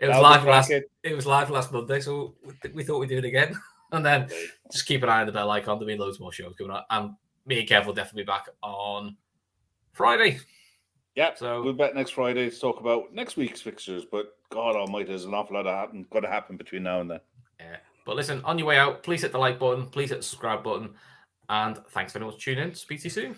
It was live last Monday, so we thought we'd do it again. And then just keep an eye on the bell icon. There'll be loads more shows coming up. And me and Kev will definitely be back on Friday. Yeah, so we'll be back next Friday to talk about next week's fixtures. But God almighty, there's an awful lot of got to happen between now and then. Yeah. But listen, on your way out, please hit the like button. Please hit the subscribe button. And thanks very much for tuning in. Speak to you soon.